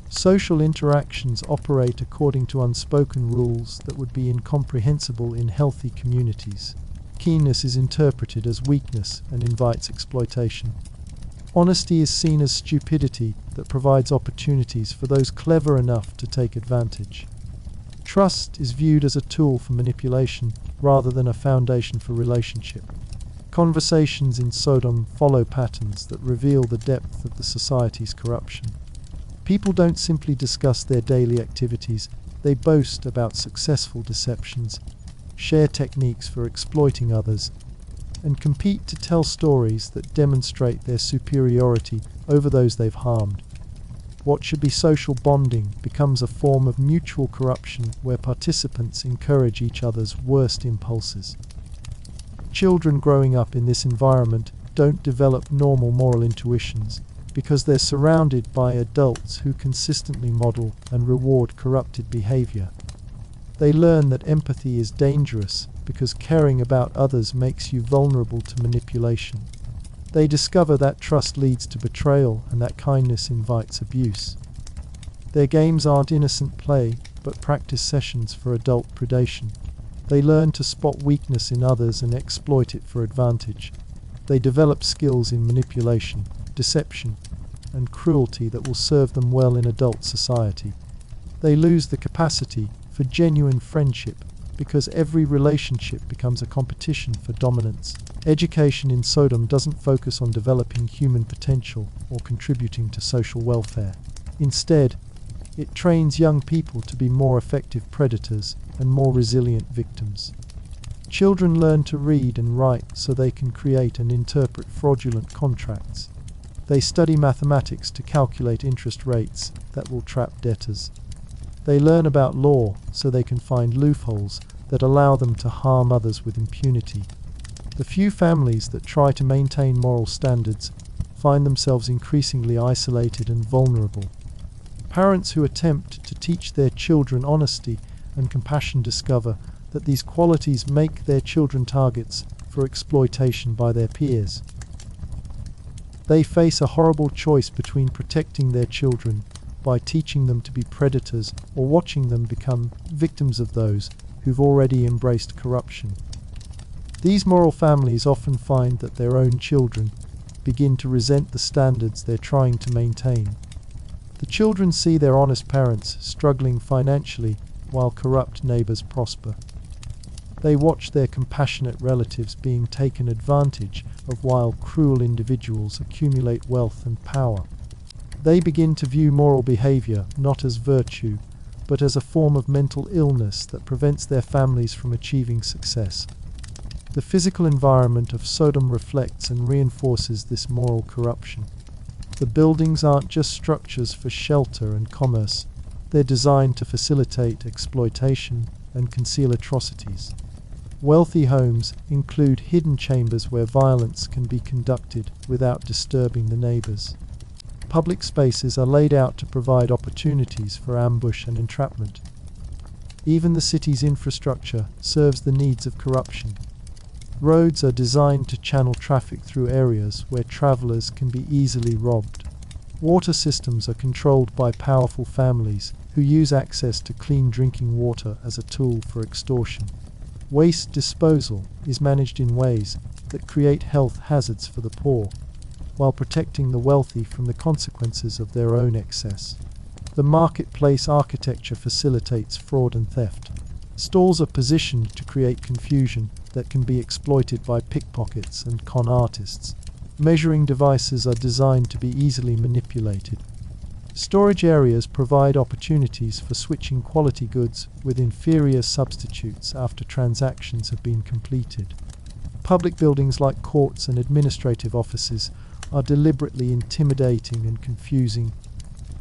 Social interactions operate according to unspoken rules that would be incomprehensible in healthy communities. Keenness is interpreted as weakness and invites exploitation. Honesty is seen as stupidity that provides opportunities for those clever enough to take advantage. Trust is viewed as a tool for manipulation rather than a foundation for relationship. Conversations in Sodom follow patterns that reveal the depth of the society's corruption. People don't simply discuss their daily activities, they boast about successful deceptions, share techniques for exploiting others, and compete to tell stories that demonstrate their superiority over those they've harmed. What should be social bonding becomes a form of mutual corruption where participants encourage each other's worst impulses. Children growing up in this environment don't develop normal moral intuitions because they're surrounded by adults who consistently model and reward corrupted behavior. They learn that empathy is dangerous because caring about others makes you vulnerable to manipulation. They discover that trust leads to betrayal and that kindness invites abuse. Their games aren't innocent play, but practice sessions for adult predation. They learn to spot weakness in others and exploit it for advantage. They develop skills in manipulation, deception, and cruelty that will serve them well in adult society. They lose the capacity for genuine friendship because every relationship becomes a competition for dominance. Education in Sodom doesn't focus on developing human potential or contributing to social welfare. Instead, it trains young people to be more effective predators and more resilient victims. Children learn to read and write so they can create and interpret fraudulent contracts. They study mathematics to calculate interest rates that will trap debtors. They learn about law so they can find loopholes that allow them to harm others with impunity. The few families that try to maintain moral standards find themselves increasingly isolated and vulnerable. Parents who attempt to teach their children honesty and compassion discover that these qualities make their children targets for exploitation by their peers. They face a horrible choice between protecting their children by teaching them to be predators or watching them become victims of those who've already embraced corruption. These moral families often find that their own children begin to resent the standards they're trying to maintain. The children see their honest parents struggling financially while corrupt neighbors prosper. They watch their compassionate relatives being taken advantage of while cruel individuals accumulate wealth and power. They begin to view moral behavior not as virtue, but as a form of mental illness that prevents their families from achieving success. The physical environment of Sodom reflects and reinforces this moral corruption. The buildings aren't just structures for shelter and commerce, they're designed to facilitate exploitation and conceal atrocities. Wealthy homes include hidden chambers where violence can be conducted without disturbing the neighbors. Public spaces are laid out to provide opportunities for ambush and entrapment. Even the city's infrastructure serves the needs of corruption. Roads are designed to channel traffic through areas where travelers can be easily robbed. Water systems are controlled by powerful families who use access to clean drinking water as a tool for extortion. Waste disposal is managed in ways that create health hazards for the poor, while protecting the wealthy from the consequences of their own excess. The marketplace architecture facilitates fraud and theft. Stalls are positioned to create confusion that can be exploited by pickpockets and con artists. Measuring devices are designed to be easily manipulated. Storage areas provide opportunities for switching quality goods with inferior substitutes after transactions have been completed. Public buildings like courts and administrative offices are deliberately intimidating and confusing,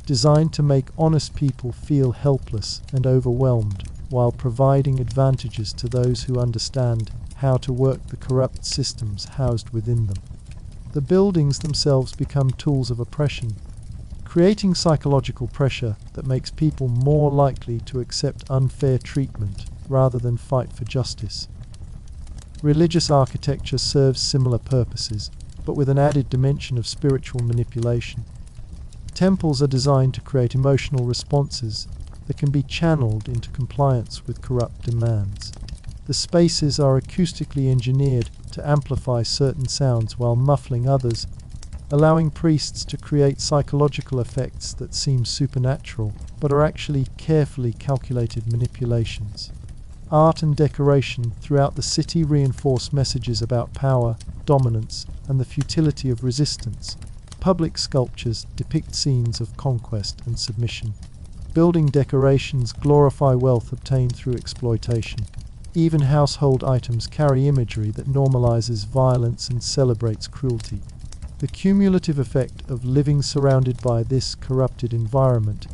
designed to make honest people feel helpless and overwhelmed, while providing advantages to those who understand how to work the corrupt systems housed within them. The buildings themselves become tools of oppression, creating psychological pressure that makes people more likely to accept unfair treatment rather than fight for justice. Religious architecture serves similar purposes, but with an added dimension of spiritual manipulation. Temples are designed to create emotional responses that can be channeled into compliance with corrupt demands. The spaces are acoustically engineered to amplify certain sounds while muffling others, allowing priests to create psychological effects that seem supernatural, but are actually carefully calculated manipulations. Art and decoration throughout the city reinforce messages about power, dominance, and the futility of resistance. Public sculptures depict scenes of conquest and submission. Building decorations glorify wealth obtained through exploitation. Even household items carry imagery that normalizes violence and celebrates cruelty. The cumulative effect of living surrounded by this corrupted environment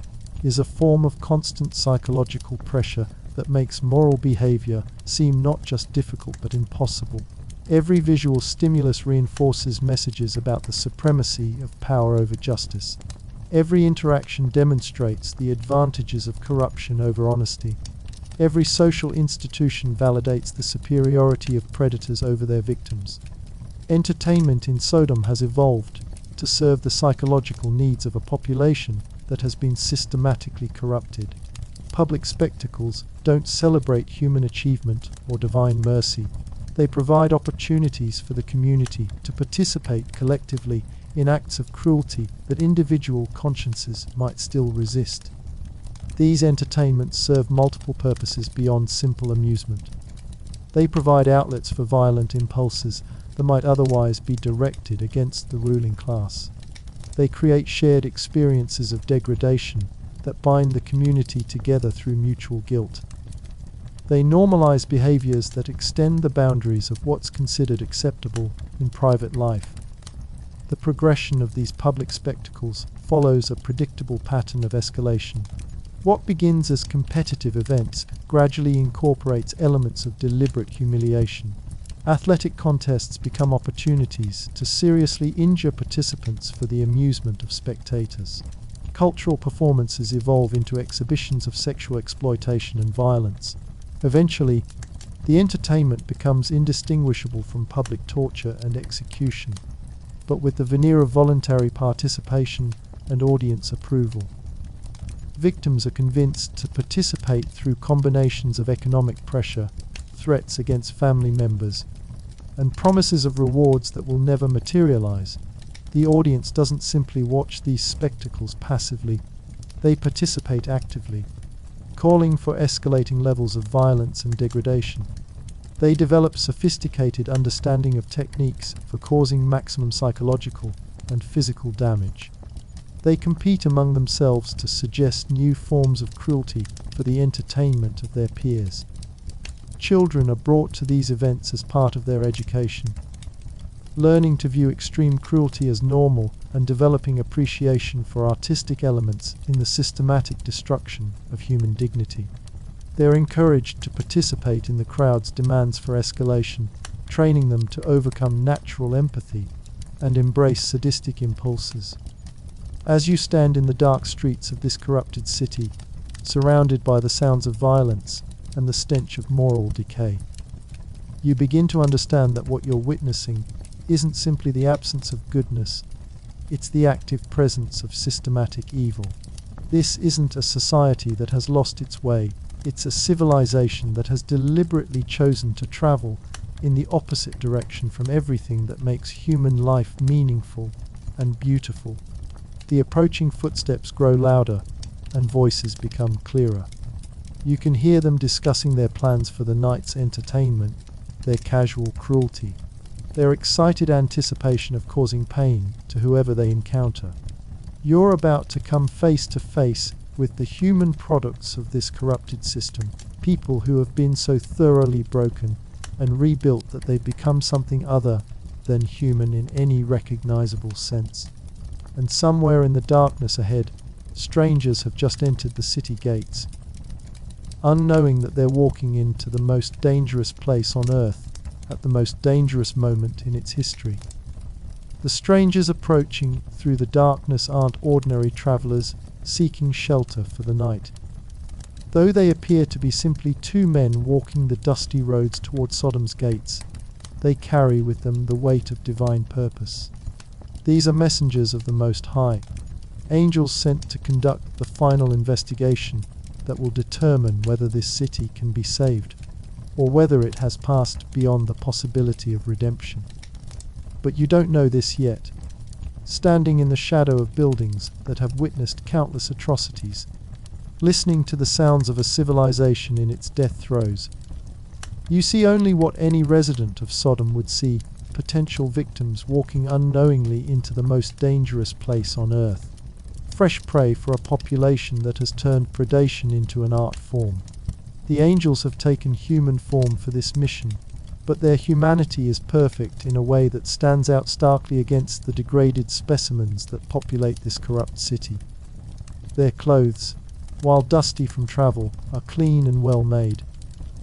is a form of constant psychological pressure that makes moral behavior seem not just difficult but impossible. Every visual stimulus reinforces messages about the supremacy of power over justice. Every interaction demonstrates the advantages of corruption over honesty. Every social institution validates the superiority of predators over their victims. Entertainment in Sodom has evolved to serve the psychological needs of a population that has been systematically corrupted. Public spectacles don't celebrate human achievement or divine mercy. They provide opportunities for the community to participate collectively in acts of cruelty that individual consciences might still resist. These entertainments serve multiple purposes beyond simple amusement. They provide outlets for violent impulses that might otherwise be directed against the ruling class. They create shared experiences of degradation that bind the community together through mutual guilt. They normalize behaviors that extend the boundaries of what's considered acceptable in private life. The progression of these public spectacles follows a predictable pattern of escalation. What begins as competitive events gradually incorporates elements of deliberate humiliation. Athletic contests become opportunities to seriously injure participants for the amusement of spectators. Cultural performances evolve into exhibitions of sexual exploitation and violence. Eventually, the entertainment becomes indistinguishable from public torture and execution, but with the veneer of voluntary participation and audience approval. Victims are convinced to participate through combinations of economic pressure, threats against family members, and promises of rewards that will never materialize. The audience doesn't simply watch these spectacles passively, they participate actively, calling for escalating levels of violence and degradation. They develop sophisticated understanding of techniques for causing maximum psychological and physical damage. They compete among themselves to suggest new forms of cruelty for the entertainment of their peers. Children are brought to these events as part of their education, learning to view extreme cruelty as normal and developing appreciation for artistic elements in the systematic destruction of human dignity. They are encouraged to participate in the crowd's demands for escalation, training them to overcome natural empathy and embrace sadistic impulses. As you stand in the dark streets of this corrupted city, surrounded by the sounds of violence and the stench of moral decay, you begin to understand that what you're witnessing isn't simply the absence of goodness, it's the active presence of systematic evil. This isn't a society that has lost its way, it's a civilization that has deliberately chosen to travel in the opposite direction from everything that makes human life meaningful and beautiful. The approaching footsteps grow louder and voices become clearer. You can hear them discussing their plans for the night's entertainment, their casual cruelty, their excited anticipation of causing pain to whoever they encounter. You're about to come face to face with the human products of this corrupted system, people who have been so thoroughly broken and rebuilt that they've become something other than human in any recognizable sense. And somewhere in the darkness ahead, strangers have just entered the city gates, unknowing that they're walking into the most dangerous place on earth at the most dangerous moment in its history. The strangers approaching through the darkness aren't ordinary travelers seeking shelter for the night. Though they appear to be simply two men walking the dusty roads toward Sodom's gates, they carry with them the weight of divine purpose. These are messengers of the Most High, angels sent to conduct the final investigation that will determine whether this city can be saved, or whether it has passed beyond the possibility of redemption. But you don't know this yet. Standing in the shadow of buildings that have witnessed countless atrocities, listening to the sounds of a civilization in its death throes, you see only what any resident of Sodom would see: potential victims walking unknowingly into the most dangerous place on earth, fresh prey for a population that has turned predation into an art form. The angels have taken human form for this mission, but their humanity is perfect in a way that stands out starkly against the degraded specimens that populate this corrupt city. Their clothes, while dusty from travel, are clean and well made.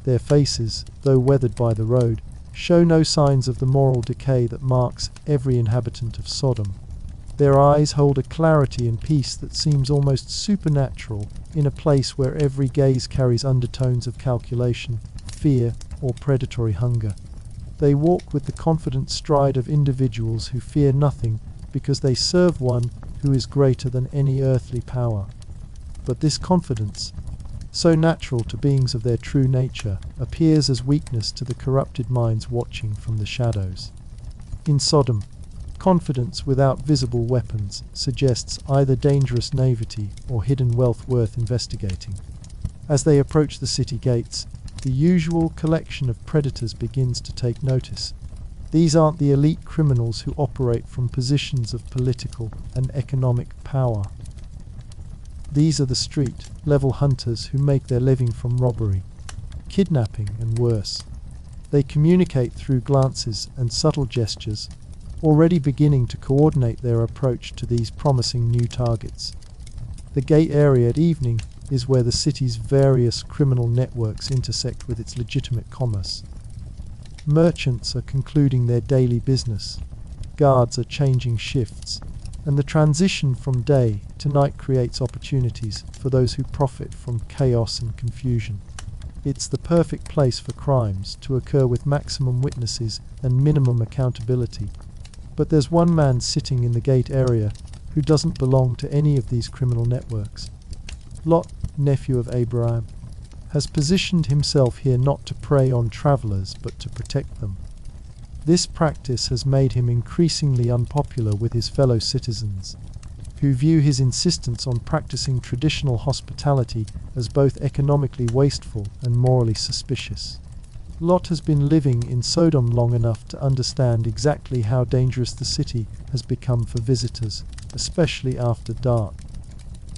Their faces, though weathered by the road, show no signs of the moral decay that marks every inhabitant of Sodom. Their eyes hold a clarity and peace that seems almost supernatural in a place where every gaze carries undertones of calculation, fear, or predatory hunger. They walk with the confident stride of individuals who fear nothing because they serve one who is greater than any earthly power. But this confidence, so natural to beings of their true nature, appears as weakness to the corrupted minds watching from the shadows. In Sodom, confidence without visible weapons suggests either dangerous naivety or hidden wealth worth investigating. As they approach the city gates, the usual collection of predators begins to take notice. These aren't the elite criminals who operate from positions of political and economic power. These are the street-level hunters who make their living from robbery, kidnapping, and worse. They communicate through glances and subtle gestures, already beginning to coordinate their approach to these promising new targets. The gate area at evening is where the city's various criminal networks intersect with its legitimate commerce. Merchants are concluding their daily business, guards are changing shifts, and the transition from day to night creates opportunities for those who profit from chaos and confusion. It's the perfect place for crimes to occur with maximum witnesses and minimum accountability. But there's one man sitting in the gate area who doesn't belong to any of these criminal networks. Lot, nephew of Abraham, has positioned himself here not to prey on travelers but to protect them. This practice has made him increasingly unpopular with his fellow citizens, who view his insistence on practicing traditional hospitality as both economically wasteful and morally suspicious. Lot has been living in Sodom long enough to understand exactly how dangerous the city has become for visitors, especially after dark.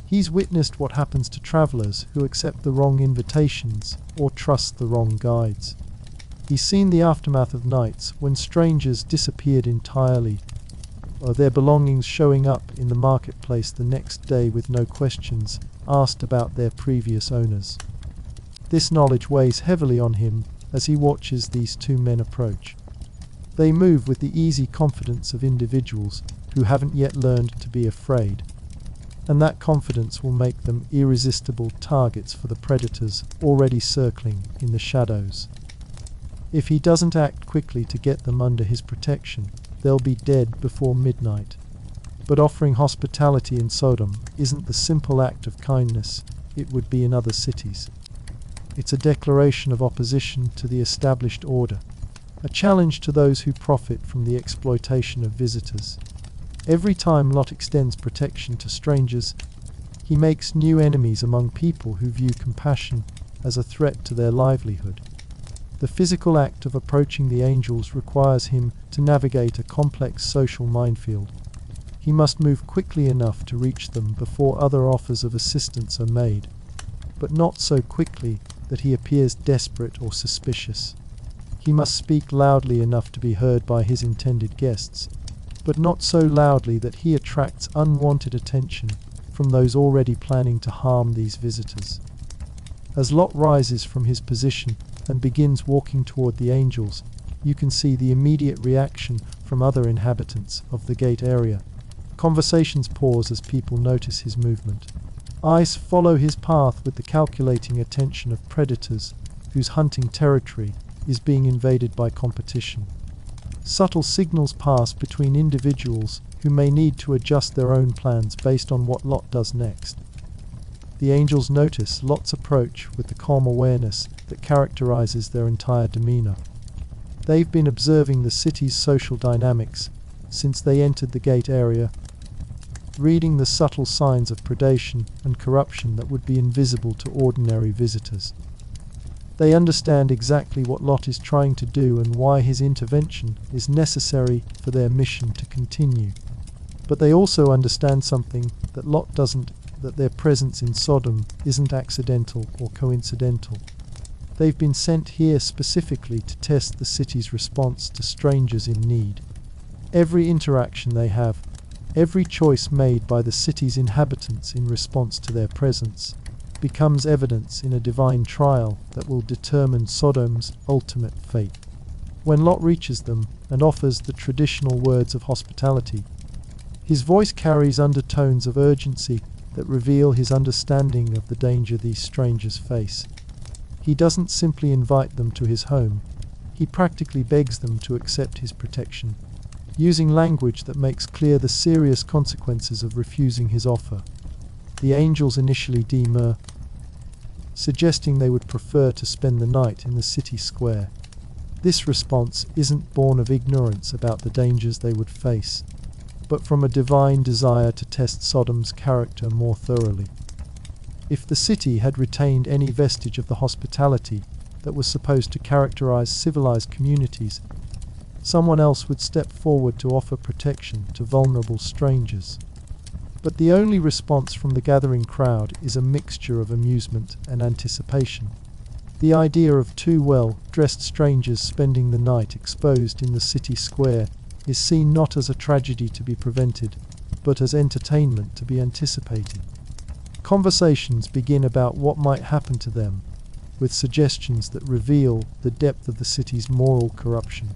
He's witnessed what happens to travelers who accept the wrong invitations or trust the wrong guides. He's seen the aftermath of nights when strangers disappeared entirely, or their belongings showing up in the marketplace the next day with no questions asked about their previous owners. This knowledge weighs heavily on him as he watches these two men approach. They move with the easy confidence of individuals who haven't yet learned to be afraid, and that confidence will make them irresistible targets for the predators already circling in the shadows. If he doesn't act quickly to get them under his protection, they'll be dead before midnight. But offering hospitality in Sodom isn't the simple act of kindness it would be in other cities. It's a declaration of opposition to the established order, a challenge to those who profit from the exploitation of visitors. Every time Lot extends protection to strangers, he makes new enemies among people who view compassion as a threat to their livelihood. The physical act of approaching the angels requires him to navigate a complex social minefield. He must move quickly enough to reach them before other offers of assistance are made, but not so quickly that he appears desperate or suspicious. He must speak loudly enough to be heard by his intended guests, but not so loudly that he attracts unwanted attention from those already planning to harm these visitors. As Lot rises from his position and begins walking toward the angels, you can see the immediate reaction from other inhabitants of the gate area. Conversations pause as people notice his movement. Eyes follow his path with the calculating attention of predators whose hunting territory is being invaded by competition. Subtle signals pass between individuals who may need to adjust their own plans based on what Lot does next. The angels notice Lot's approach with the calm awareness that characterizes their entire demeanor. They've been observing the city's social dynamics since they entered the gate area, reading the subtle signs of predation and corruption that would be invisible to ordinary visitors. They understand exactly what Lot is trying to do and why his intervention is necessary for their mission to continue. But they also understand something that Lot doesn't, that their presence in Sodom isn't accidental or coincidental. They've been sent here specifically to test the city's response to strangers in need. Every interaction they have, every choice made by the city's inhabitants in response to their presence, becomes evidence in a divine trial that will determine Sodom's ultimate fate. When Lot reaches them and offers the traditional words of hospitality, his voice carries undertones of urgency that reveal his understanding of the danger these strangers face. He doesn't simply invite them to his home, he practically begs them to accept his protection, using language that makes clear the serious consequences of refusing his offer. The angels initially demur, suggesting they would prefer to spend the night in the city square. This response isn't born of ignorance about the dangers they would face, but from a divine desire to test Sodom's character more thoroughly. If the city had retained any vestige of the hospitality that was supposed to characterize civilized communities, someone else would step forward to offer protection to vulnerable strangers. But the only response from the gathering crowd is a mixture of amusement and anticipation. The idea of two well-dressed strangers spending the night exposed in the city square is seen not as a tragedy to be prevented, but as entertainment to be anticipated. Conversations begin about what might happen to them, with suggestions that reveal the depth of the city's moral corruption.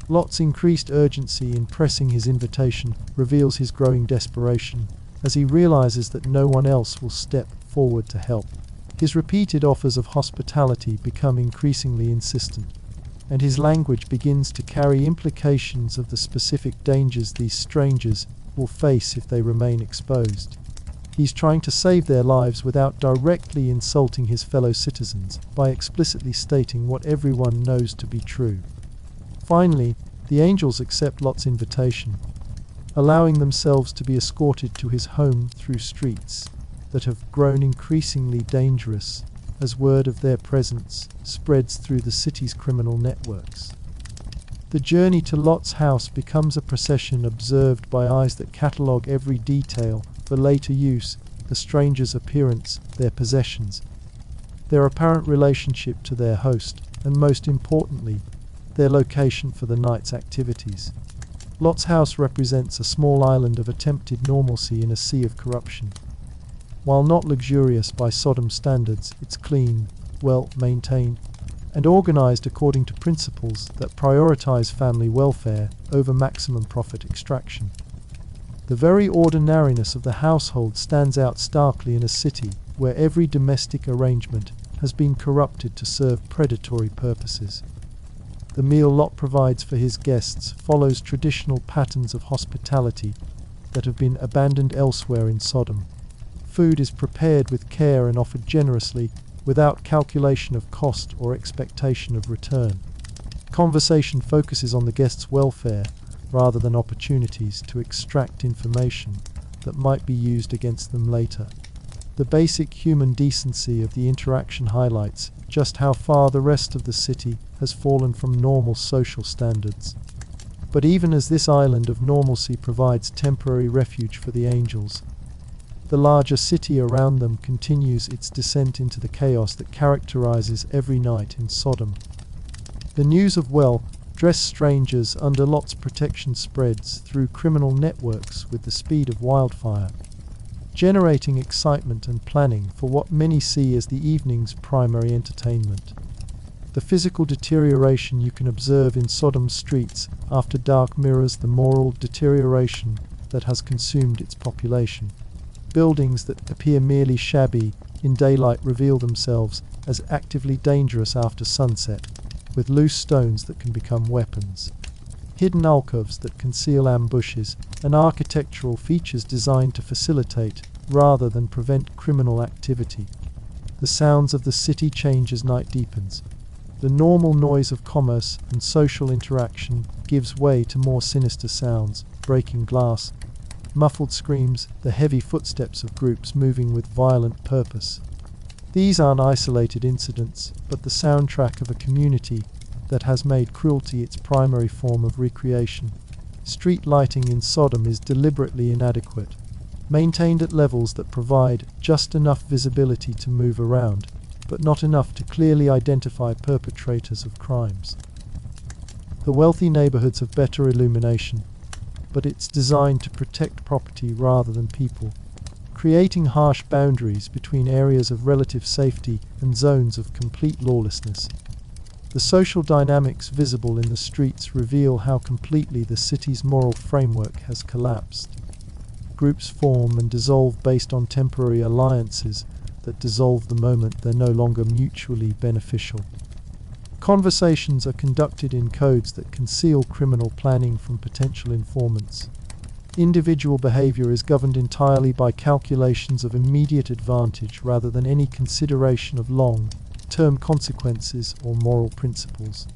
Lot's increased urgency in pressing his invitation reveals his growing desperation, as he realizes that no one else will step forward to help. His repeated offers of hospitality become increasingly insistent, and his language begins to carry implications of the specific dangers these strangers will face if they remain exposed. He's trying to save their lives without directly insulting his fellow citizens by explicitly stating what everyone knows to be true. Finally, the angels accept Lot's invitation, allowing themselves to be escorted to his home through streets that have grown increasingly dangerous as word of their presence spreads through the city's criminal networks. The journey to Lot's house becomes a procession observed by eyes that catalogue every detail for later use: the stranger's appearance, their possessions, their apparent relationship to their host, and most importantly, their location for the night's activities. Lot's house represents a small island of attempted normalcy in a sea of corruption. While not luxurious by Sodom standards, it's clean, well maintained, and organized according to principles that prioritize family welfare over maximum profit extraction. The very ordinariness of the household stands out starkly in a city where every domestic arrangement has been corrupted to serve predatory purposes. The meal Lot provides for his guests follows traditional patterns of hospitality that have been abandoned elsewhere in Sodom. Food is prepared with care and offered generously, without calculation of cost or expectation of return. Conversation focuses on the guest's welfare rather than opportunities to extract information that might be used against them later. The basic human decency of the interaction highlights just how far the rest of the city has fallen from normal social standards. But even as this island of normalcy provides temporary refuge for the angels, the larger city around them continues its descent into the chaos that characterizes every night in Sodom. The news of well-dressed strangers under Lot's protection spreads through criminal networks with the speed of wildfire, generating excitement and planning for what many see as the evening's primary entertainment. The physical deterioration you can observe in Sodom's streets after dark mirrors the moral deterioration that has consumed its population. Buildings that appear merely shabby in daylight reveal themselves as actively dangerous after sunset, with loose stones that can become weapons. Hidden alcoves that conceal ambushes, and architectural features designed to facilitate, rather than prevent, criminal activity. The sounds of the city change as night deepens. The normal noise of commerce and social interaction gives way to more sinister sounds, breaking glass, muffled screams, the heavy footsteps of groups moving with violent purpose. These aren't isolated incidents, but the soundtrack of a community that has made cruelty its primary form of recreation. Street lighting in Sodom is deliberately inadequate, maintained at levels that provide just enough visibility to move around, but not enough to clearly identify perpetrators of crimes. The wealthy neighborhoods have better illumination, but it's designed to protect property rather than people, creating harsh boundaries between areas of relative safety and zones of complete lawlessness. The social dynamics visible in the streets reveal how completely the city's moral framework has collapsed. Groups form and dissolve based on temporary alliances that dissolve the moment they're no longer mutually beneficial. Conversations are conducted in codes that conceal criminal planning from potential informants. Individual behavior is governed entirely by calculations of immediate advantage rather than any consideration of long-term consequences or moral principles.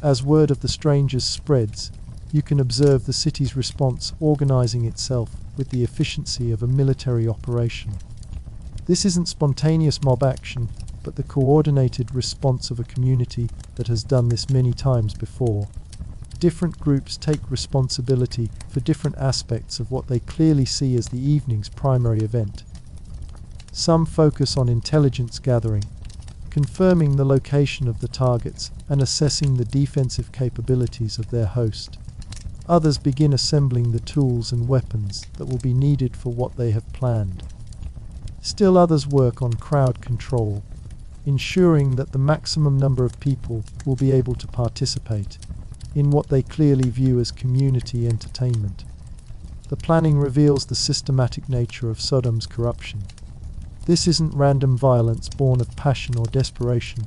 As word of the strangers spreads, you can observe the city's response organizing itself with the efficiency of a military operation. This isn't spontaneous mob action, but the coordinated response of a community that has done this many times before. Different groups take responsibility for different aspects of what they clearly see as the evening's primary event. Some focus on intelligence gathering, confirming the location of the targets and assessing the defensive capabilities of their host. Others begin assembling the tools and weapons that will be needed for what they have planned. Still others work on crowd control, ensuring that the maximum number of people will be able to participate in what they clearly view as community entertainment. The planning reveals the systematic nature of Sodom's corruption. This isn't random violence born of passion or desperation.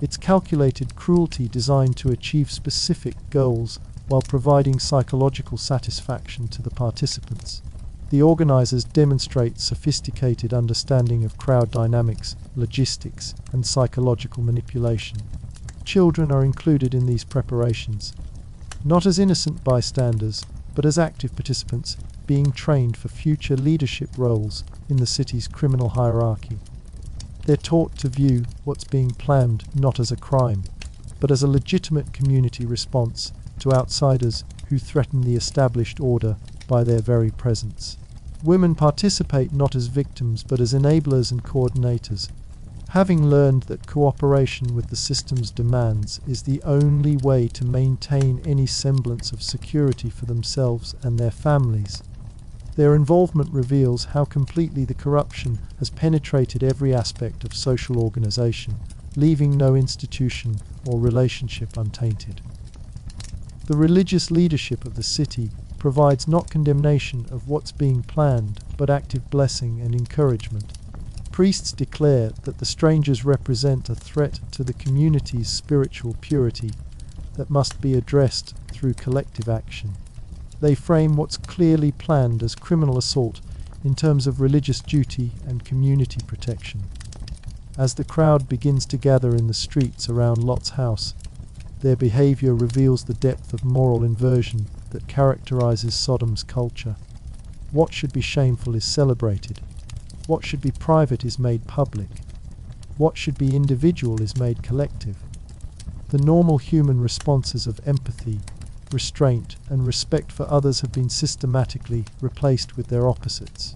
It's calculated cruelty designed to achieve specific goals while providing psychological satisfaction to the participants. The organizers demonstrate sophisticated understanding of crowd dynamics, logistics, and psychological manipulation. Children are included in these preparations, not as innocent bystanders, but as active participants being trained for future leadership roles in the city's criminal hierarchy. They're taught to view what's being planned not as a crime, but as a legitimate community response to outsiders who threaten the established order by their very presence. Women participate not as victims but as enablers and coordinators, having learned that cooperation with the system's demands is the only way to maintain any semblance of security for themselves and their families. Their involvement reveals how completely the corruption has penetrated every aspect of social organization, leaving no institution or relationship untainted. The religious leadership of the city provides not condemnation of what's being planned, but active blessing and encouragement. Priests declare that the strangers represent a threat to the community's spiritual purity that must be addressed through collective action. They frame what's clearly planned as criminal assault in terms of religious duty and community protection. As the crowd begins to gather in the streets around Lot's house, their behavior reveals the depth of moral inversion that characterizes Sodom's culture. What should be shameful is celebrated. What should be private is made public. What should be individual is made collective. The normal human responses of empathy, restraint, and respect for others have been systematically replaced with their opposites.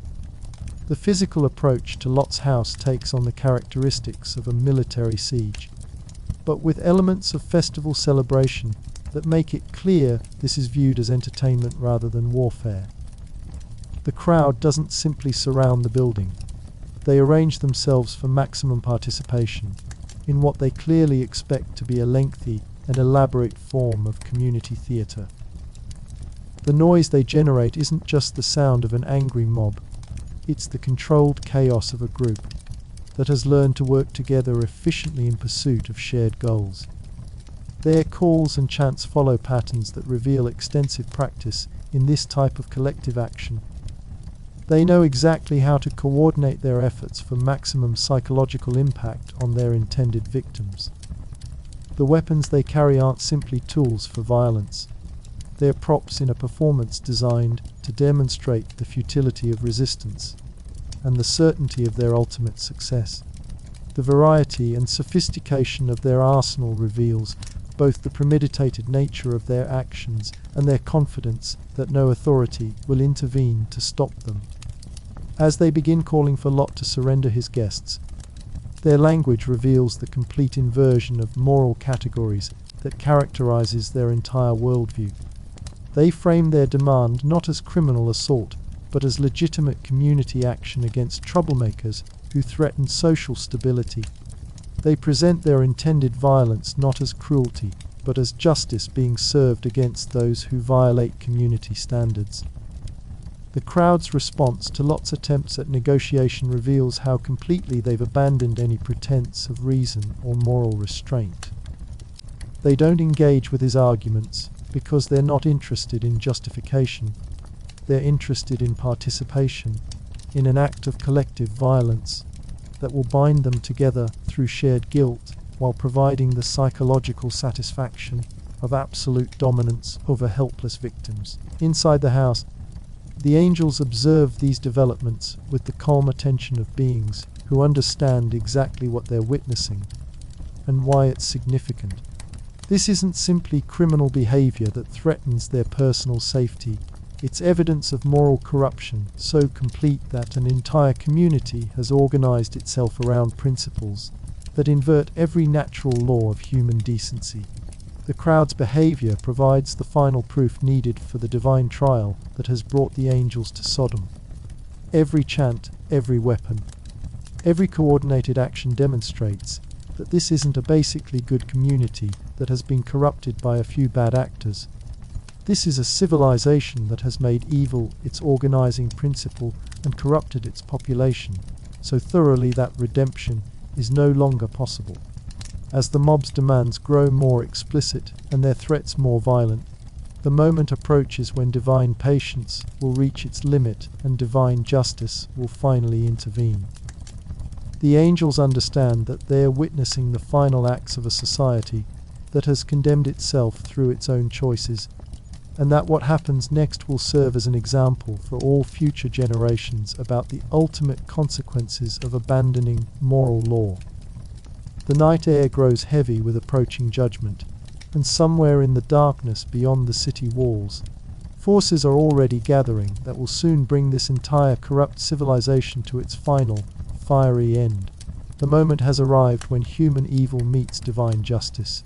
The physical approach to Lot's house takes on the characteristics of a military siege, but with elements of festival celebration that make it clear this is viewed as entertainment rather than warfare. The crowd doesn't simply surround the building. They arrange themselves for maximum participation in what they clearly expect to be a lengthy and elaborate form of community theatre. The noise they generate isn't just the sound of an angry mob. It's the controlled chaos of a group that has learned to work together efficiently in pursuit of shared goals. Their calls and chants follow patterns that reveal extensive practice in this type of collective action. They know exactly how to coordinate their efforts for maximum psychological impact on their intended victims. The weapons they carry aren't simply tools for violence. They're props in a performance designed to demonstrate the futility of resistance and the certainty of their ultimate success. The variety and sophistication of their arsenal reveals both the premeditated nature of their actions and their confidence that no authority will intervene to stop them. As they begin calling for Lot to surrender his guests, their language reveals the complete inversion of moral categories that characterizes their entire worldview. They frame their demand not as criminal assault, but as legitimate community action against troublemakers who threaten social stability. They present their intended violence not as cruelty, but as justice being served against those who violate community standards. The crowd's response to Lot's attempts at negotiation reveals how completely they've abandoned any pretense of reason or moral restraint. They don't engage with his arguments because they're not interested in justification. They're interested in participation, in an act of collective violence that will bind them together through shared guilt while providing the psychological satisfaction of absolute dominance over helpless victims. Inside the house, the angels observe these developments with the calm attention of beings who understand exactly what they're witnessing and why it's significant. This isn't simply criminal behavior that threatens their personal safety. It's evidence of moral corruption so complete that an entire community has organized itself around principles that invert every natural law of human decency. The crowd's behavior provides the final proof needed for the divine trial that has brought the angels to Sodom. Every chant, every weapon, every coordinated action demonstrates that this isn't a basically good community that has been corrupted by a few bad actors. This is a civilization that has made evil its organizing principle and corrupted its population so thoroughly that redemption is no longer possible. As the mob's demands grow more explicit and their threats more violent, the moment approaches when divine patience will reach its limit and divine justice will finally intervene. The angels understand that they are witnessing the final acts of a society that has condemned itself through its own choices, and that what happens next will serve as an example for all future generations about the ultimate consequences of abandoning moral law. The night air grows heavy with approaching judgment, and somewhere in the darkness beyond the city walls, forces are already gathering that will soon bring this entire corrupt civilization to its final, fiery end. The moment has arrived when human evil meets divine justice,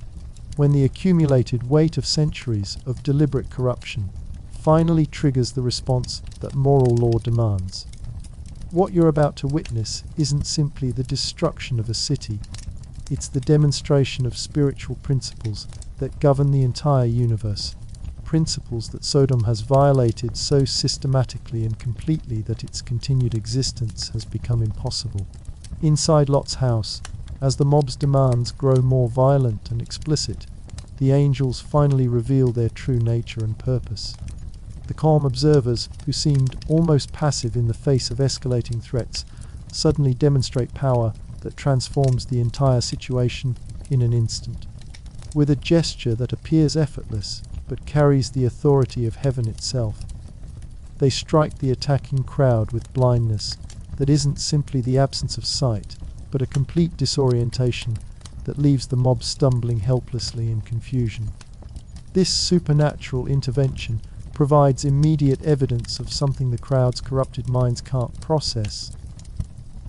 when the accumulated weight of centuries of deliberate corruption finally triggers the response that moral law demands. What you're about to witness isn't simply the destruction of a city, it's the demonstration of spiritual principles that govern the entire universe, principles that Sodom has violated so systematically and completely that its continued existence has become impossible. Inside Lot's house, as the mob's demands grow more violent and explicit, the angels finally reveal their true nature and purpose. The calm observers, who seemed almost passive in the face of escalating threats, suddenly demonstrate power that transforms the entire situation in an instant. With a gesture that appears effortless, but carries the authority of heaven itself, they strike the attacking crowd with blindness that isn't simply the absence of sight, but a complete disorientation that leaves the mob stumbling helplessly in confusion. This supernatural intervention provides immediate evidence of something the crowd's corrupted minds can't process.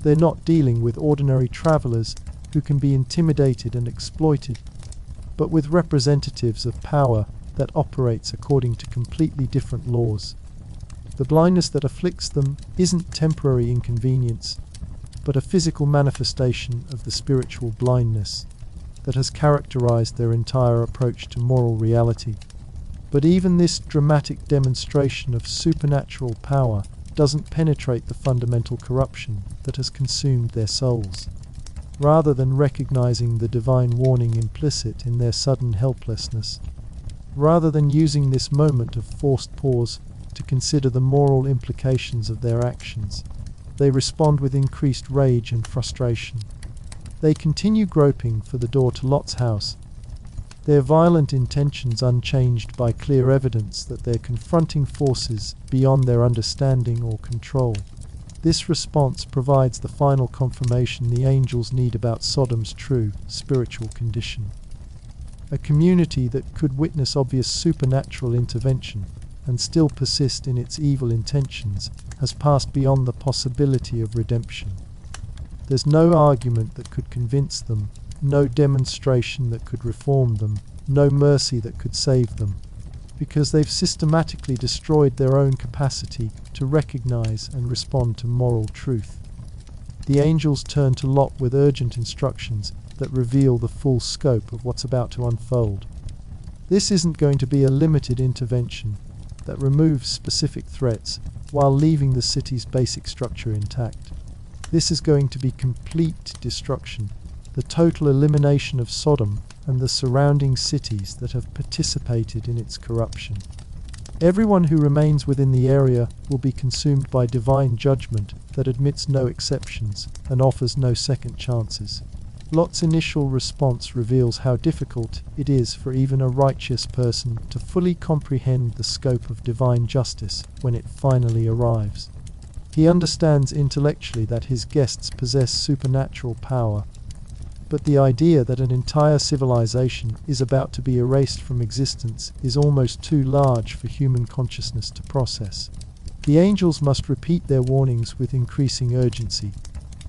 They're not dealing with ordinary travelers who can be intimidated and exploited, but with representatives of power that operates according to completely different laws. The blindness that afflicts them isn't temporary inconvenience, but a physical manifestation of the spiritual blindness that has characterized their entire approach to moral reality. But even this dramatic demonstration of supernatural power doesn't penetrate the fundamental corruption that has consumed their souls. Rather than recognizing the divine warning implicit in their sudden helplessness, rather than using this moment of forced pause to consider the moral implications of their actions, they respond with increased rage and frustration. They continue groping for the door to Lot's house, their violent intentions unchanged by clear evidence that they're confronting forces beyond their understanding or control. This response provides the final confirmation the angels need about Sodom's true spiritual condition. A community that could witness obvious supernatural intervention and still persist in its evil intentions has passed beyond the possibility of redemption. There's no argument that could convince them, no demonstration that could reform them, no mercy that could save them, because they've systematically destroyed their own capacity to recognize and respond to moral truth. The angels turn to Lot with urgent instructions that reveal the full scope of what's about to unfold. This isn't going to be a limited intervention that removes specific threats while leaving the city's basic structure intact. This is going to be complete destruction, the total elimination of Sodom and the surrounding cities that have participated in its corruption. Everyone who remains within the area will be consumed by divine judgment that admits no exceptions and offers no second chances. Lot's initial response reveals how difficult it is for even a righteous person to fully comprehend the scope of divine justice when it finally arrives. He understands intellectually that his guests possess supernatural power, but the idea that an entire civilization is about to be erased from existence is almost too large for human consciousness to process. The angels must repeat their warnings with increasing urgency,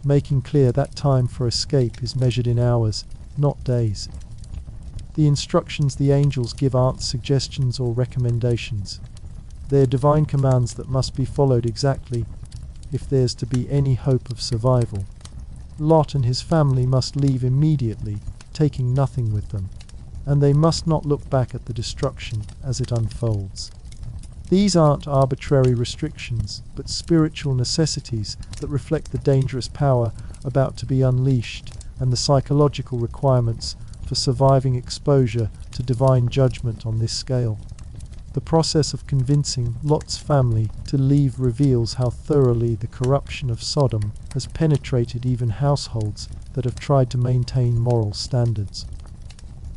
making clear that time for escape is measured in hours, not days. The instructions the angels give aren't suggestions or recommendations. They're divine commands that must be followed exactly if there's to be any hope of survival. Lot and his family must leave immediately, taking nothing with them, and they must not look back at the destruction as it unfolds. These aren't arbitrary restrictions, but spiritual necessities that reflect the dangerous power about to be unleashed and the psychological requirements for surviving exposure to divine judgment on this scale. The process of convincing Lot's family to leave reveals how thoroughly the corruption of Sodom has penetrated even households that have tried to maintain moral standards.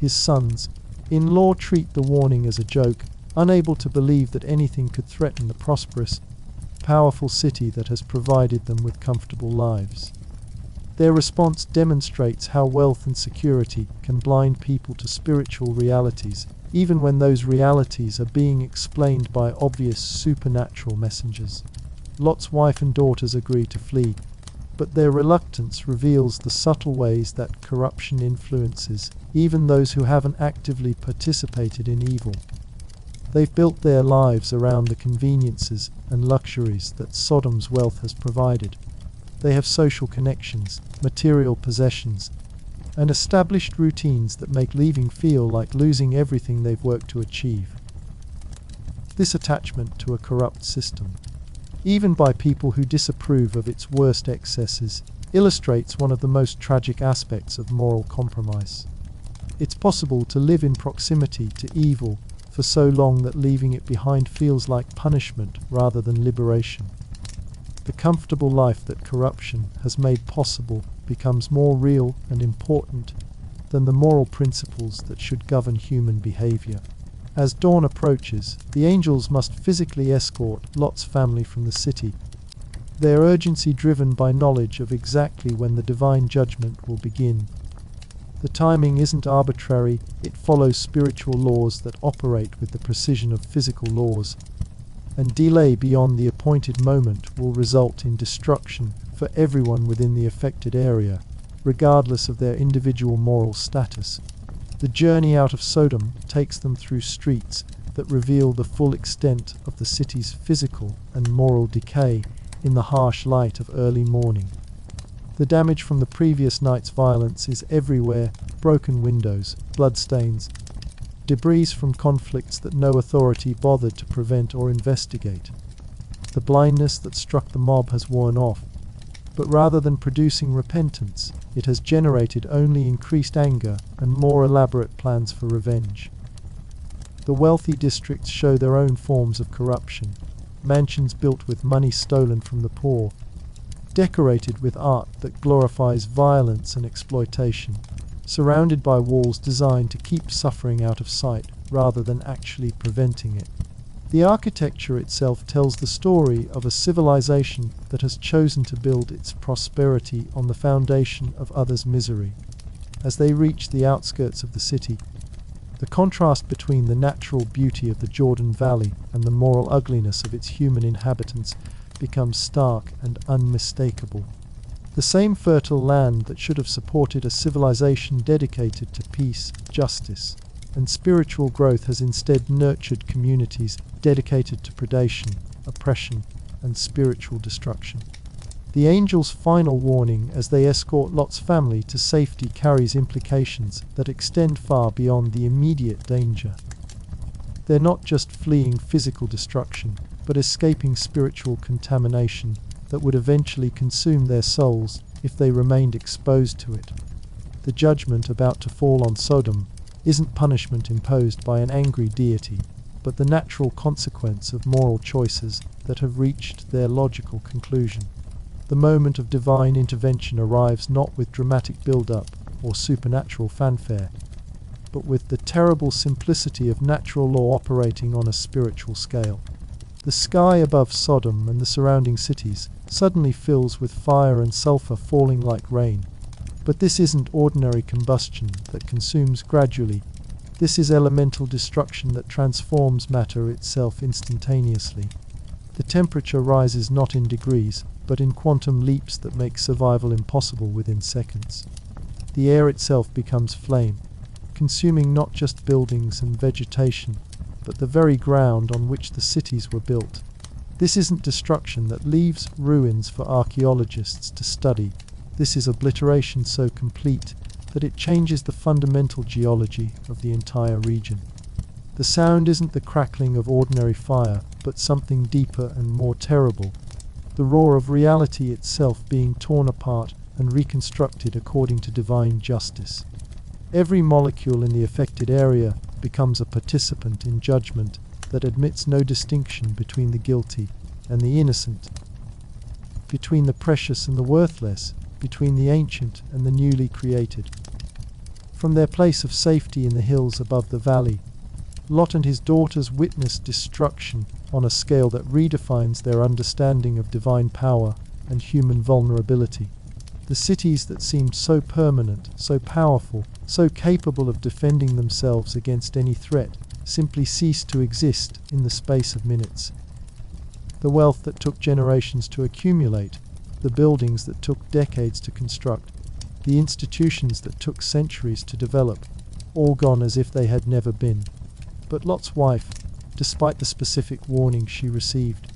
His sons-in-law treat the warning as a joke, unable to believe that anything could threaten the prosperous, powerful city that has provided them with comfortable lives. Their response demonstrates how wealth and security can blind people to spiritual realities, even when those realities are being explained by obvious supernatural messengers. Lot's wife and daughters agree to flee, but their reluctance reveals the subtle ways that corruption influences even those who haven't actively participated in evil. They've built their lives around the conveniences and luxuries that Sodom's wealth has provided. They have social connections, material possessions, and established routines that make leaving feel like losing everything they've worked to achieve. This attachment to a corrupt system, even by people who disapprove of its worst excesses, illustrates one of the most tragic aspects of moral compromise. It's possible to live in proximity to evil for so long that leaving it behind feels like punishment rather than liberation. The comfortable life that corruption has made possible becomes more real and important than the moral principles that should govern human behavior. As dawn approaches, the angels must physically escort Lot's family from the city, their urgency driven by knowledge of exactly when the divine judgment will begin. The timing isn't arbitrary, it follows spiritual laws that operate with the precision of physical laws, and delay beyond the appointed moment will result in destruction for everyone within the affected area, regardless of their individual moral status. The journey out of Sodom takes them through streets that reveal the full extent of the city's physical and moral decay in the harsh light of early morning. The damage from the previous night's violence is everywhere: broken windows, bloodstains, debris from conflicts that no authority bothered to prevent or investigate. The blindness that struck the mob has worn off, but rather than producing repentance, it has generated only increased anger and more elaborate plans for revenge. The wealthy districts show their own forms of corruption, mansions built with money stolen from the poor, decorated with art that glorifies violence and exploitation, surrounded by walls designed to keep suffering out of sight rather than actually preventing it. The architecture itself tells the story of a civilization that has chosen to build its prosperity on the foundation of others' misery. As they reach the outskirts of the city, the contrast between the natural beauty of the Jordan Valley and the moral ugliness of its human inhabitants becomes stark and unmistakable. The same fertile land that should have supported a civilization dedicated to peace, justice, and spiritual growth has instead nurtured communities dedicated to predation, oppression, and spiritual destruction. The angels' final warning as they escort Lot's family to safety carries implications that extend far beyond the immediate danger. They're not just fleeing physical destruction, but escaping spiritual contamination that would eventually consume their souls if they remained exposed to it. The judgment about to fall on Sodom isn't punishment imposed by an angry deity, but the natural consequence of moral choices that have reached their logical conclusion. The moment of divine intervention arrives not with dramatic build-up or supernatural fanfare, but with the terrible simplicity of natural law operating on a spiritual scale. The sky above Sodom and the surrounding cities suddenly fills with fire and sulfur falling like rain. But this isn't ordinary combustion that consumes gradually. This is elemental destruction that transforms matter itself instantaneously. The temperature rises not in degrees, but in quantum leaps that make survival impossible within seconds. The air itself becomes flame, consuming not just buildings and vegetation, but the very ground on which the cities were built. This isn't destruction that leaves ruins for archaeologists to study. This is obliteration so complete that it changes the fundamental geology of the entire region. The sound isn't the crackling of ordinary fire, but something deeper and more terrible, the roar of reality itself being torn apart and reconstructed according to divine justice. Every molecule in the affected area becomes a participant in judgment that admits no distinction between the guilty and the innocent, between the precious and the worthless, between the ancient and the newly created. From their place of safety in the hills above the valley, Lot and his daughters witness destruction on a scale that redefines their understanding of divine power and human vulnerability. The cities that seemed so permanent, so powerful, so capable of defending themselves against any threat, simply ceased to exist in the space of minutes. The wealth that took generations to accumulate, the buildings that took decades to construct, the institutions that took centuries to develop, all gone as if they had never been. But Lot's wife, despite the specific warning she received,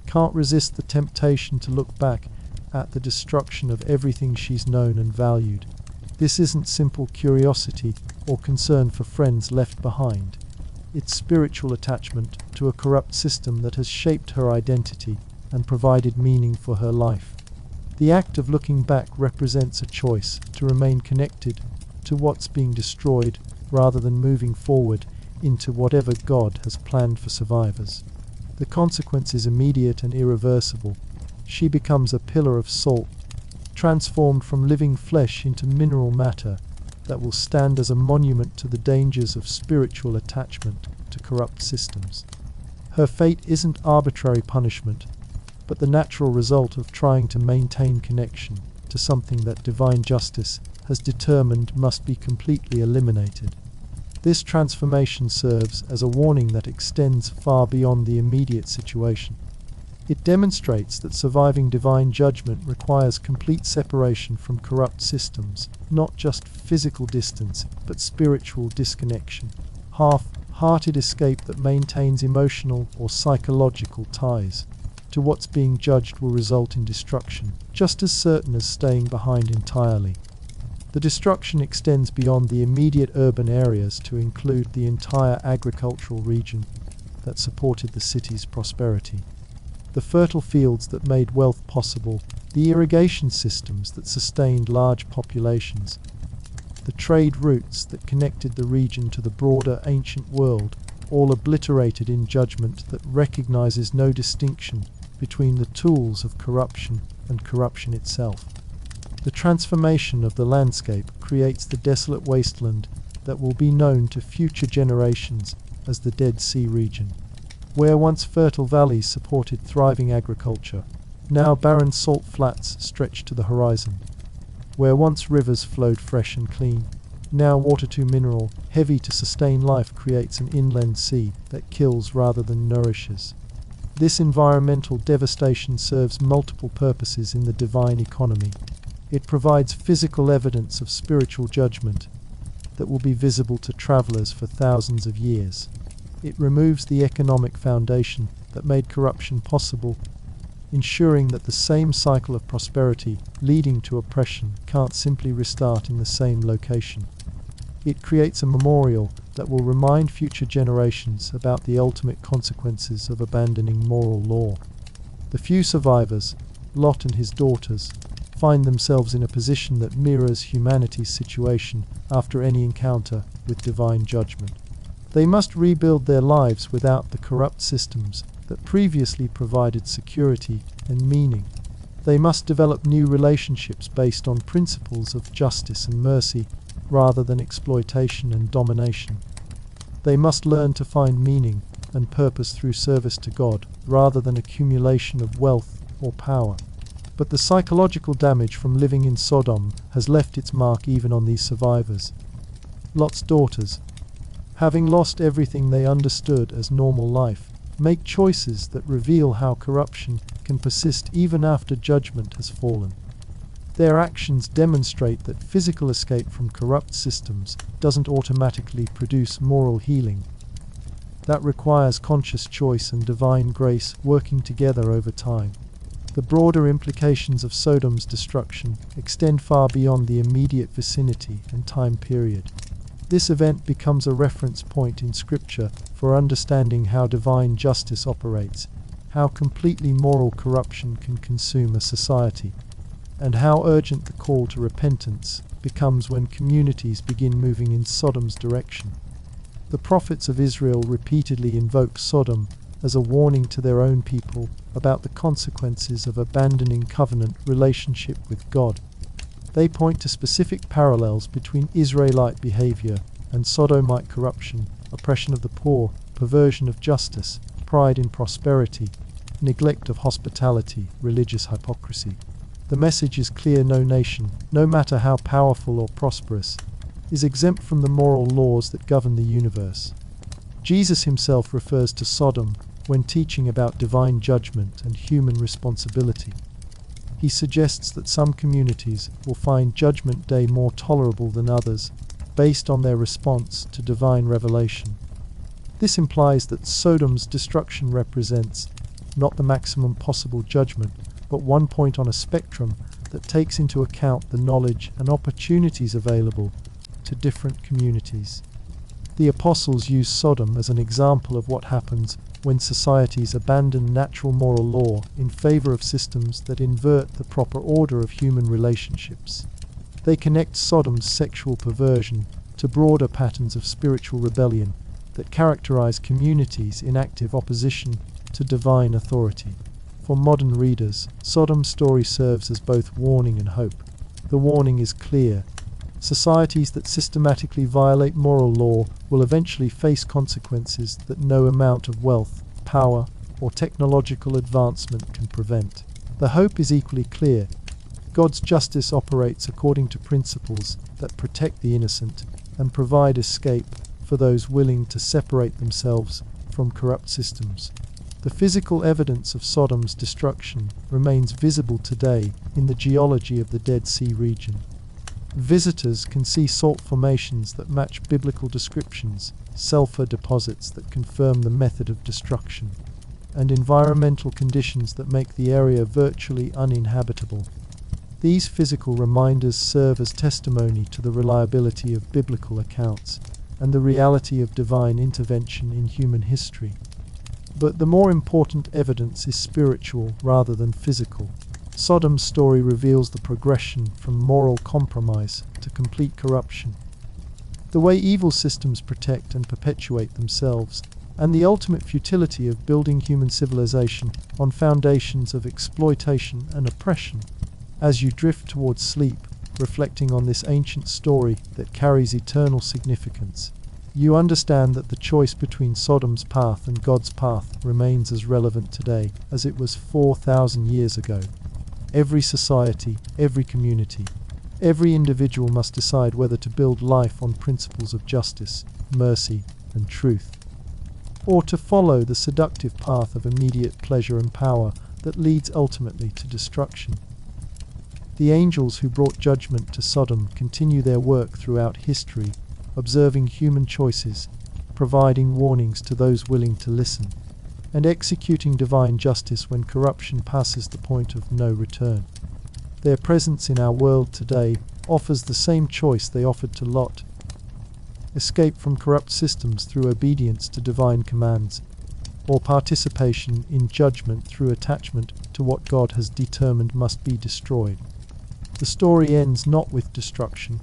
can't resist the temptation to look back at the destruction of everything she's known and valued. This isn't simple curiosity or concern for friends left behind. It's spiritual attachment to a corrupt system that has shaped her identity and provided meaning for her life. The act of looking back represents a choice to remain connected to what's being destroyed rather than moving forward into whatever God has planned for survivors. The consequence is immediate and irreversible. She becomes a pillar of salt, transformed from living flesh into mineral matter that will stand as a monument to the dangers of spiritual attachment to corrupt systems. Her fate isn't arbitrary punishment, but the natural result of trying to maintain connection to something that divine justice has determined must be completely eliminated. This transformation serves as a warning that extends far beyond the immediate situation. It demonstrates that surviving divine judgment requires complete separation from corrupt systems, not just physical distance, but spiritual disconnection, half-hearted escape that maintains emotional or psychological ties to what's being judged will result in destruction, just as certain as staying behind entirely. The destruction extends beyond the immediate urban areas to include the entire agricultural region that supported the city's prosperity. the fertile fields that made wealth possible, the irrigation systems that sustained large populations, the trade routes that connected the region to the broader ancient world, all obliterated in judgment that recognizes no distinction between the tools of corruption and corruption itself. The transformation of the landscape creates the desolate wasteland that will be known to future generations as the Dead Sea region. Where once fertile valleys supported thriving agriculture, now barren salt flats stretch to the horizon. Where once rivers flowed fresh and clean, now water too mineral, heavy to sustain life, creates an inland sea that kills rather than nourishes. This environmental devastation serves multiple purposes in the divine economy. It provides physical evidence of spiritual judgment that will be visible to travelers for thousands of years. It removes the economic foundation that made corruption possible, ensuring that the same cycle of prosperity leading to oppression can't simply restart in the same location. It creates a memorial that will remind future generations about the ultimate consequences of abandoning moral law. The few survivors, Lot and his daughters, find themselves in a position that mirrors humanity's situation after any encounter with divine judgment. They must rebuild their lives without the corrupt systems that previously provided security and meaning. They must develop new relationships based on principles of justice and mercy rather than exploitation and domination. They must learn to find meaning and purpose through service to God rather than accumulation of wealth or power. But the psychological damage from living in Sodom has left its mark even on these survivors. Lot's daughters, having lost everything they understood as normal life, make choices that reveal how corruption can persist even after judgment has fallen. Their actions demonstrate that physical escape from corrupt systems doesn't automatically produce moral healing. That requires conscious choice and divine grace working together over time. The broader implications of Sodom's destruction extend far beyond the immediate vicinity and time period. This event becomes a reference point in Scripture for understanding how divine justice operates, how completely moral corruption can consume a society, and how urgent the call to repentance becomes when communities begin moving in Sodom's direction. The prophets of Israel repeatedly invoke Sodom as a warning to their own people about the consequences of abandoning covenant relationship with God. They point to specific parallels between Israelite behavior and Sodomite corruption, oppression of the poor, perversion of justice, pride in prosperity, neglect of hospitality, religious hypocrisy. The message is clear: no nation, no matter how powerful or prosperous, is exempt from the moral laws that govern the universe. Jesus himself refers to Sodom when teaching about divine judgment and human responsibility. He suggests that some communities will find Judgment Day more tolerable than others, based on their response to divine revelation. This implies that Sodom's destruction represents not the maximum possible judgment, but one point on a spectrum that takes into account the knowledge and opportunities available to different communities. The apostles use Sodom as an example of what happens when societies abandon natural moral law in favor of systems that invert the proper order of human relationships. They connect Sodom's sexual perversion to broader patterns of spiritual rebellion that characterize communities in active opposition to divine authority. For modern readers, Sodom's story serves as both warning and hope. The warning is clear. Societies that systematically violate moral law will eventually face consequences that no amount of wealth, power, or technological advancement can prevent. The hope is equally clear. God's justice operates according to principles that protect the innocent and provide escape for those willing to separate themselves from corrupt systems. The physical evidence of Sodom's destruction remains visible today in the geology of the Dead Sea region. Visitors can see salt formations that match biblical descriptions, sulfur deposits that confirm the method of destruction, and environmental conditions that make the area virtually uninhabitable. These physical reminders serve as testimony to the reliability of biblical accounts and the reality of divine intervention in human history. But the more important evidence is spiritual rather than physical. Sodom's story reveals the progression from moral compromise to complete corruption, the way evil systems protect and perpetuate themselves, and the ultimate futility of building human civilization on foundations of exploitation and oppression. As you drift towards sleep, reflecting on this ancient story that carries eternal significance, you understand that the choice between Sodom's path and God's path remains as relevant today as it was 4,000 years ago. Every society, every community, every individual must decide whether to build life on principles of justice, mercy, and truth, or to follow the seductive path of immediate pleasure and power that leads ultimately to destruction. The angels who brought judgment to Sodom continue their work throughout history, observing human choices, providing warnings to those willing to listen, and executing divine justice when corruption passes the point of no return. Their presence in our world today offers the same choice they offered to Lot: escape from corrupt systems through obedience to divine commands, or participation in judgment through attachment to what God has determined must be destroyed. The story ends not with destruction,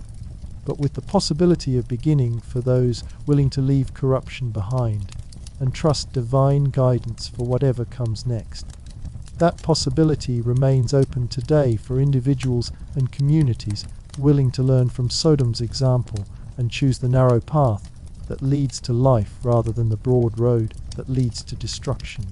but with the possibility of beginning for those willing to leave corruption behind and trust divine guidance for whatever comes next. That possibility remains open today for individuals and communities willing to learn from Sodom's example and choose the narrow path that leads to life rather than the broad road that leads to destruction.